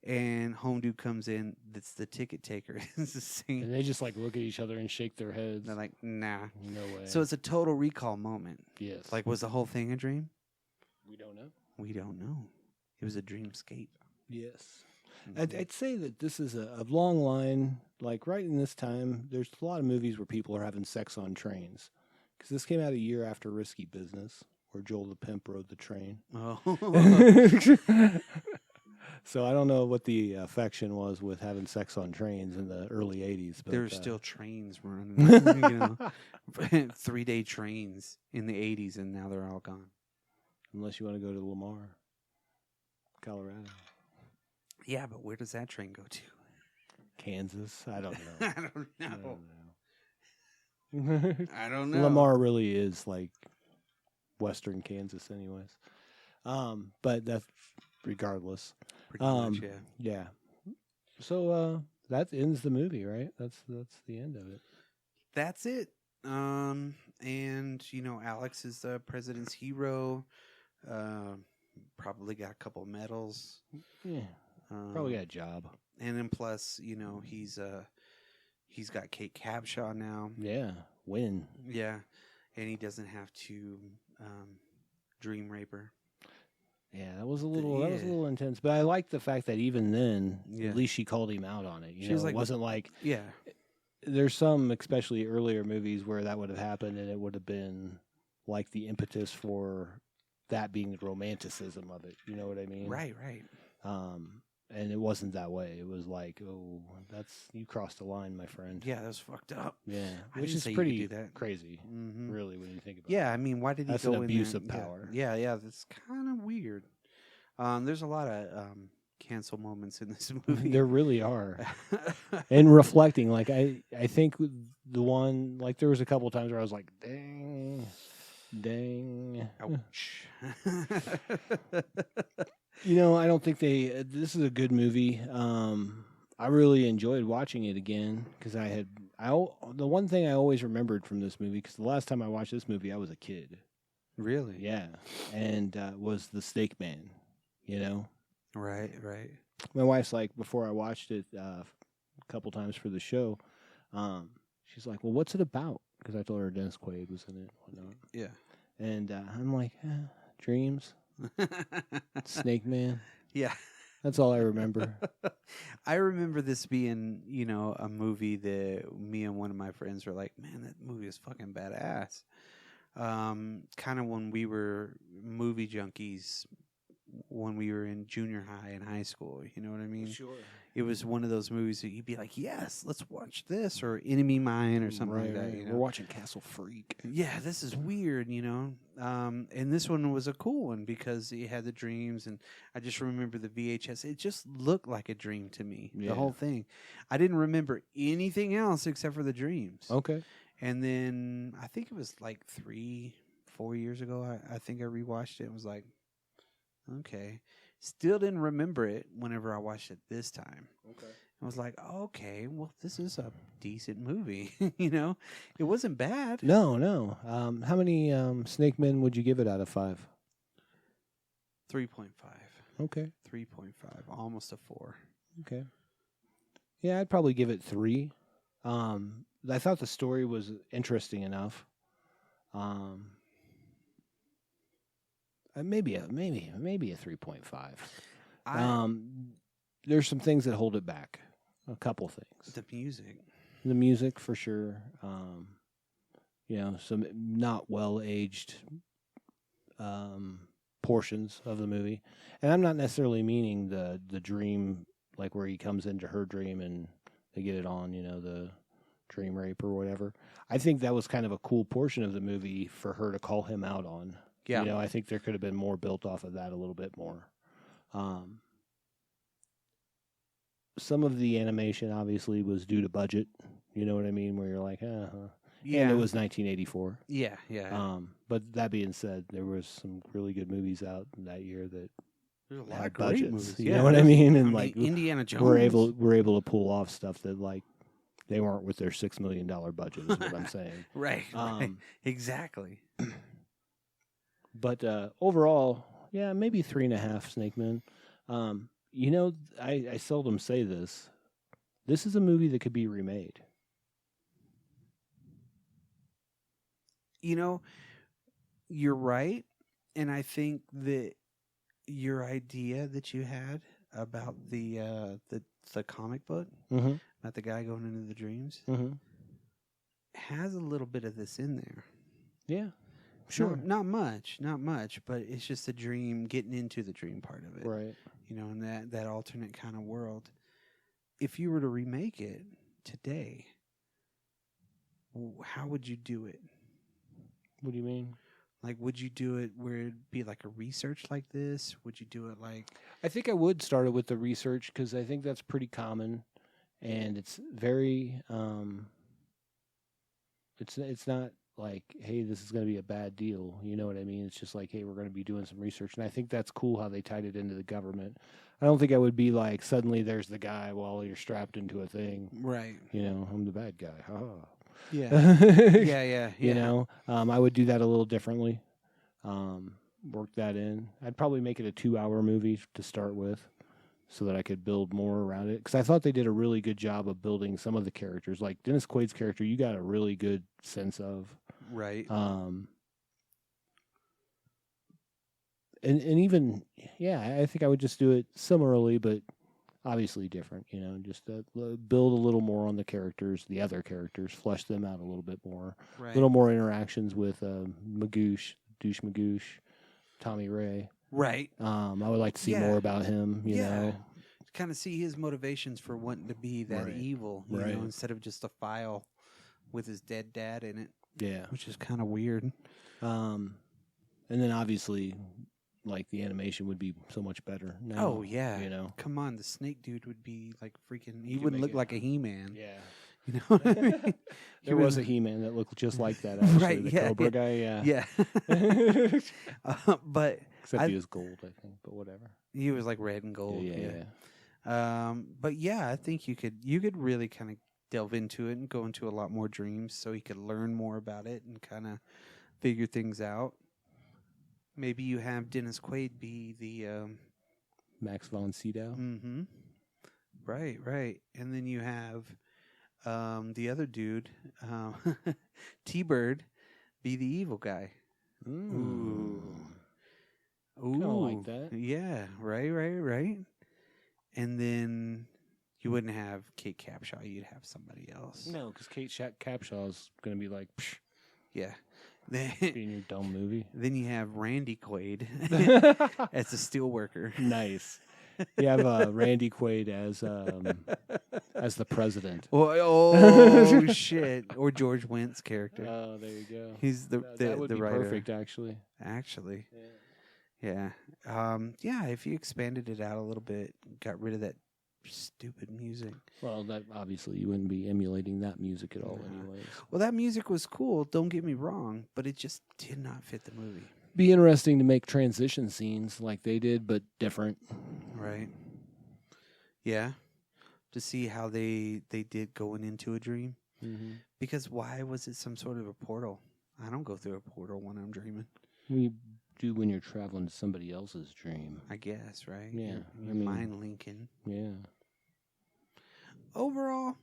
And home dude comes in. That's the ticket taker. It's the same. And they just like look at each other and shake their heads. They're like, nah. No way. So it's a total recall moment. Yes. Like, was the whole thing a dream? We don't know. We don't know. It was a dreamscape. Yes. I'd say that this is a long line. Like right in this time, there's a lot of movies where people are having sex on trains. Because this came out a year after Risky Business, where Joel the Pimp rode the train. Oh. So I don't know what the affection was with having sex on trains in the early 80s. But there were still trains running, 3-day trains in the 80s, and now they're all gone. Unless you want to go to Lamar, Colorado. Yeah, but where does that train go to? Kansas? I don't know. I don't know. Lamar really is like western Kansas anyways. But that's regardless. Pretty much, yeah. Yeah. So that ends the movie, right? That's the end of it. That's it. And Alex is the president's hero. Probably got a couple medals. Yeah. Probably got a job. And then plus, he's got Kate Capshaw now. Yeah. Win. Yeah. And he doesn't have to dream rape her. Yeah, that was a little intense, but I liked the fact that even then, at least she called him out on it. She was like, it wasn't like yeah. There's some, especially earlier movies, where that would have happened, and it would have been like the impetus for that being the romanticism of it. You know what I mean? Right. And it wasn't that way. It was like, oh, you crossed the line, my friend. Yeah, that was fucked up. Yeah, I which didn't is pretty crazy, really, when you think about it. Yeah, I mean, why did he go in there? That's an abuse of power. Yeah, that's kind of weird. There's a lot of cancel moments in this movie. There really are. And reflecting, like, I think the one, like, there was a couple times where I was like, dang. Ouch. I don't think this is a good movie. I really enjoyed watching it again because the one thing I always remembered from this movie, because the last time I watched this movie, I was a kid. Really? Yeah. And was the Snakemen, Right. My wife's like, before I watched it a couple times for the show, she's like, well, what's it about? Because I told her Dennis Quaid was in it and whatnot. Yeah. And I'm like, dreams. Snake Man. Yeah. That's all I remember. I remember this being, a movie that me and one of my friends were like, man, that movie is fucking badass. Kind of when we were movie junkies when we were in junior high and high school. You know what I mean? Sure. It was one of those movies that you'd be like, yes, let's watch this, or Enemy Mine or something like that. We're watching Castle Freak. Yeah, this is weird, And this one was a cool one because it had the dreams, and I just remember the VHS. It just looked like a dream to me, the whole thing. I didn't remember anything else except for the dreams. Okay. And then I think it was like 3-4 years ago, I think I rewatched it and was like, okay. Still didn't remember it whenever I watched it this time. Okay. I was like, okay, well, this is a decent movie. It wasn't bad. No. How many Snakemen would you give it out of 5? 3.5. Okay. 3.5. Almost a 4. Okay. Yeah, I'd probably give it 3. I thought the story was interesting enough. Maybe a 3.5. There's some things that hold it back. A couple things. The music for sure. Some not well aged portions of the movie, and I'm not necessarily meaning the dream, like where he comes into her dream and they get it on. The dream rape or whatever. I think that was kind of a cool portion of the movie for her to call him out on. Yeah. I think there could have been more built off of that a little bit more. Some of the animation obviously was due to budget. You know what I mean? Where you're like, Yeah. And it was 1984. Yeah. But that being said, there was some really good movies out that year that There's a lot had of great budgets. movies. You know what I mean? And Indiana Jones. We're able to pull off stuff that like they weren't with their $6 million budget. Is what I'm saying. Right. Exactly. But overall, yeah, maybe 3.5 Snakemen. You know, I seldom say this. This is a movie that could be remade. You know, you're right, and I think that your idea that you had about the comic book, about the guy going into the dreams, has a little bit of this in there. Yeah, sure. Not much, but it's just a dream, getting into the dream part of it. Right. You know, in that alternate kind of world. If you were to remake it today, how would you do it? What do you mean? Like, would you do it where it'd be like a research like this? Would you do it like... I think I would start it with the research because I think that's pretty common, and it's very... It's not like, hey, this is going to be a bad deal. You know what I mean? It's just like, hey, we're going to be doing some research. And I think that's cool how they tied it into the government. I don't think I would be like, suddenly there's the guy while you're strapped into a thing. Right. You know, I'm the bad guy. Ha ha. Yeah. yeah. You know, I would do that a little differently. Work that in. I'd probably make it a 2-hour movie to start with so that I could build more around it. Because I thought they did a really good job of building some of the characters. Like Dennis Quaid's character, you got a really good sense of. Right. And even, yeah, I think I would just do it similarly, but obviously different, you know, just build a little more on the characters, the other characters, flesh them out a little bit more. Right. A little more interactions with Magoosh, Douche Magoosh, Tommy Ray. Right. I would like to see more about him, you know. Kind of see his motivations for wanting to be that evil, you know, instead of just a file with his dead dad in it. Yeah. Which is kind of weird. And then obviously, like, the animation would be so much better now. Oh, yeah. You know? Come on, the snake dude would be like freaking... He wouldn't look like a He-Man. Yeah. You know what I mean? There was a He-Man that looked just like that, actually. Right, the yeah. Cobra guy, Yeah. But... Except he was gold, I think, but whatever. He was like red and gold. Yeah. But yeah, I think you could really kind of delve into it and go into a lot more dreams so he could learn more about it and kind of figure things out. Maybe you have Dennis Quaid be the... Max von Sydow. Mm-hmm. Right. And then you have the other dude, T-Bird, be the evil guy. Ooh. Kind of like that. Yeah, right. And then you wouldn't have Kate Capshaw. You'd have somebody else. No, because Kate Capshaw is going to be like, psh. Yeah. Being your dumb movie. Then you have Randy Quaid as a steelworker. Nice. You have Randy Quaid as the president. Oh shit! Or George Wendt's character. Oh, there you go. He's the that would the be writer. perfect, actually. Yeah. If you expanded it out a little bit, got rid of that stupid music. Well, that obviously you wouldn't be emulating that music at all, anyways. Well, that music was cool. Don't get me wrong, but it just did not fit the movie. Be interesting to make transition scenes like they did, but different. Right. Yeah. To see how they did going into a dream. Mm-hmm. Because why was it some sort of a portal? I don't go through a portal when I'm dreaming. You do when you're traveling to somebody else's dream. I guess, right? Yeah. You're mind linking. Yeah. Overall,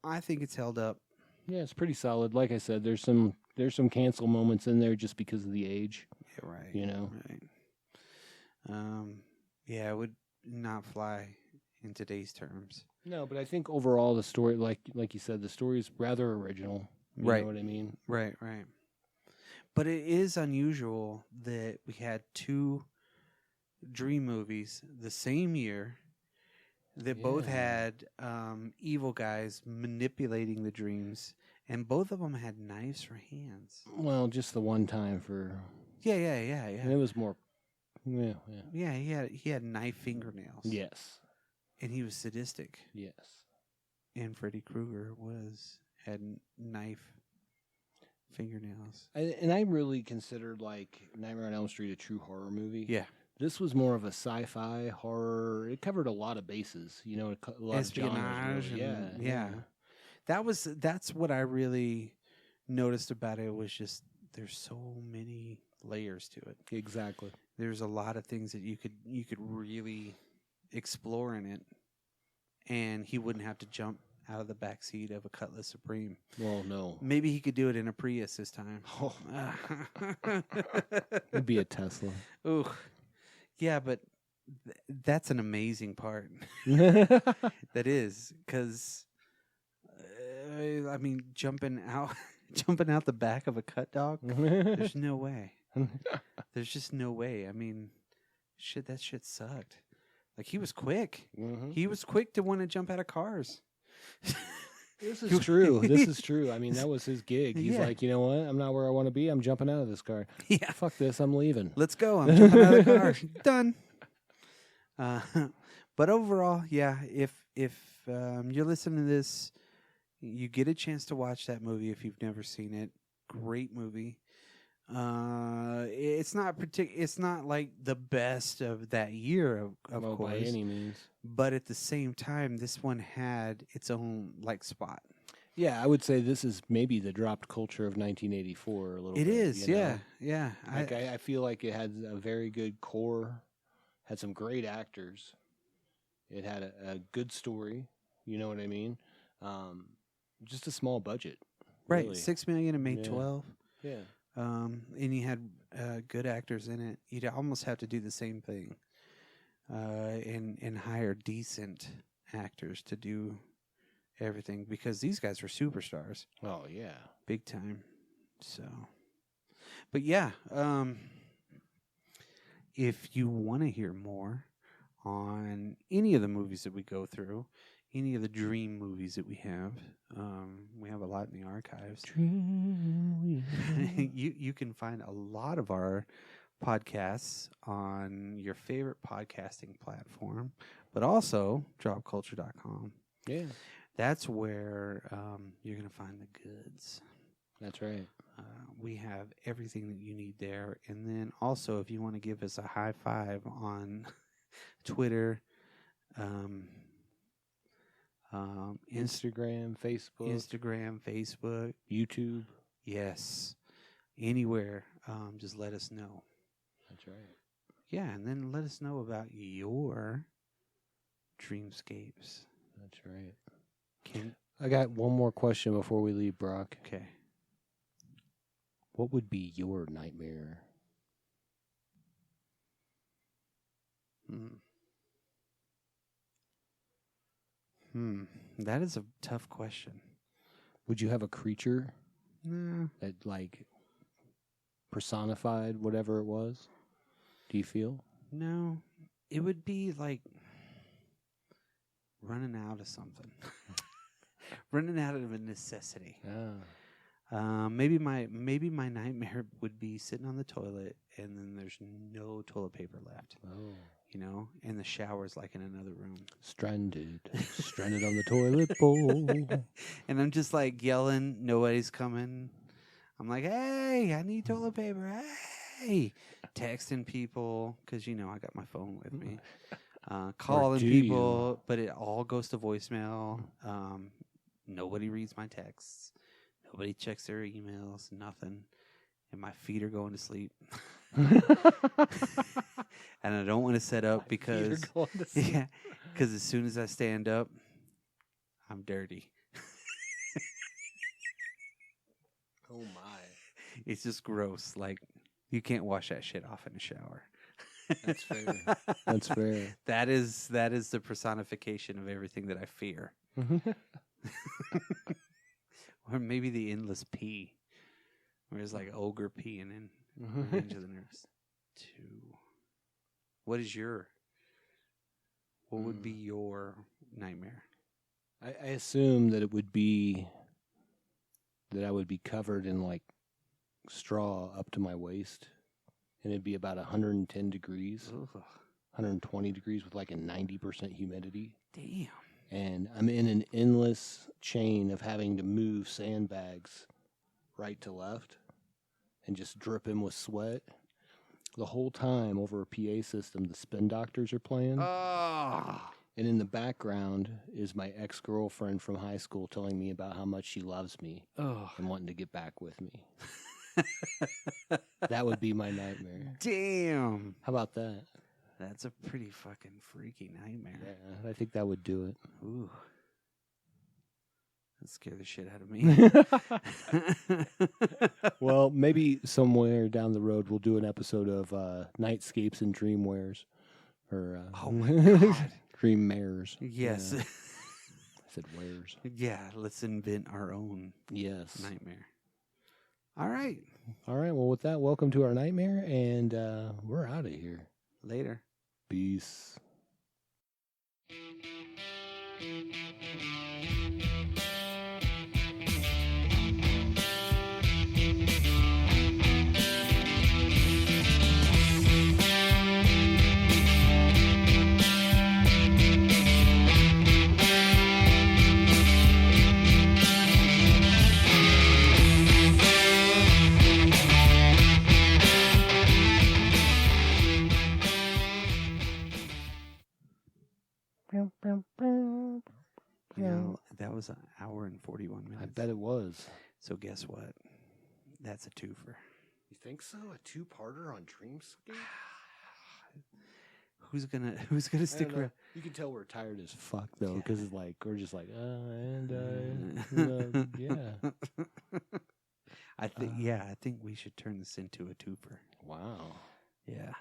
I think it's held up. Yeah, it's pretty solid. Like I said, there's some cancel moments in there just because of the age. Yeah, right. You know? Right. Yeah, it would not fly in today's terms. No, but I think overall the story, like you said, the story is rather original. You know what I mean? Right. But it is unusual that we had 2 dream movies the same year that both had evil guys manipulating the dreams, and both of them had knives for hands. Well, just the one time for... Yeah. And it was more... Yeah. Yeah, he had knife fingernails. Yes. And he was sadistic. Yes. And Freddy Krueger had knife fingernails. And I really considered like Nightmare on Elm Street a true horror movie. Yeah. This was more of a sci-fi horror. It covered a lot of bases, you know, a lot espionage. of genres, really. Yeah. That's what I really noticed about it, was just there's so many layers to it. Exactly. There's a lot of things that you could really exploring it, and he wouldn't have to jump out of the back seat of a Cutlass Supreme. Well, no. Maybe he could do it in a Prius this time. Oh. It'd be a Tesla. Ooh. Yeah, but that's an amazing part. That is, because, I mean, jumping out the back of a cut dog, there's no way. There's just no way. I mean, that shit sucked. Like, he was quick. Mm-hmm. He was quick to want to jump out of cars. This is true. This is true. I mean, that was his gig. He's like, you know what? I'm not where I want to be. I'm jumping out of this car. Yeah. Fuck this. I'm leaving. Let's go. I'm jumping out of the car. Done. But overall, yeah, if you're listening to this, you get a chance to watch that movie if you've never seen it. Great movie. It's not like the best of that year, of course, by any means. But at the same time, this one had its own spot. Yeah, I would say this is maybe the dropped culture of 1984 a little bit. It is, yeah. I feel like it had a very good core, had some great actors. It had a good story, you know what I mean? Just a small budget. Right, really. $6 million and made 12. Yeah. And you had good actors in it. You'd almost have to do the same thing, and hire decent actors to do everything, because these guys were superstars. Oh yeah, big time. So, but yeah, if you want to hear more on any of the movies that we go through, any of the dream movies that we have a lot in the archives. You can find a lot of our podcasts on your favorite podcasting platform, but also dropculture.com. Yeah. That's where you're going to find the goods. That's right. We have everything that you need there. And then also, if you want to give us a high five on Twitter, Instagram, Facebook, YouTube. Yes. Anywhere. Just let us know. That's right. Yeah, and then let us know about your dreamscapes. That's right. I got one more question before we leave, Brock. Okay. What would be your nightmare? That is a tough question. Would you have a creature No. that personified whatever it was? Do you feel? No. It would be like running out of something. Running out of a necessity. Maybe my nightmare would be sitting on the toilet and then there's no toilet paper left. Oh. You know, and the shower's like in another room. Stranded on the toilet bowl. And I'm just yelling, nobody's coming. I'm like, hey, I need toilet paper. Hey, texting people because I got my phone with me. Calling people, but it all goes to voicemail. Nobody reads my texts. Nobody checks their emails. Nothing. And my feet are going to sleep. And I don't want to set up because as soon as I stand up, I'm dirty. Oh my. It's just gross. You can't wash that shit off in a shower. That's fair. That's fair. That is the personification of everything that I fear. Or maybe the endless pee. Where it's like ogre peeing in Revenge of the Nerds 2. What would be your nightmare? I assume that it would be that I would be covered in straw up to my waist, and it'd be about 110 degrees, 120 degrees with a 90% humidity. Damn. And I'm in an endless chain of having to move sandbags right to left and just dripping with sweat. The whole time over a PA system, the Spin Doctors are playing. And in the background is my ex-girlfriend from high school telling me about how much she loves me and wanting to get back with me. That would be my nightmare. Damn. How about that? That's a pretty fucking freaky nightmare. Yeah, I think that would do it. Ooh. That scared the shit out of me. Well, maybe somewhere down the road we'll do an episode of Nightscapes and Dreamwares. Or, oh my God. Dream Mares. Yes. Yeah. I said wares. Yeah, let's invent our own nightmare. All right. All right. Well, with that, welcome to our nightmare, and we're out of here. Later. Peace. You know, that was an hour and 41 minutes. I bet it was. So guess what? That's a twofer. You think so? A two-parter on Dreamscape? Who's gonna stick around? You can tell we're tired as fuck though, because it's like we're just like, yeah. I think we should turn this into a twofer. Wow. Yeah.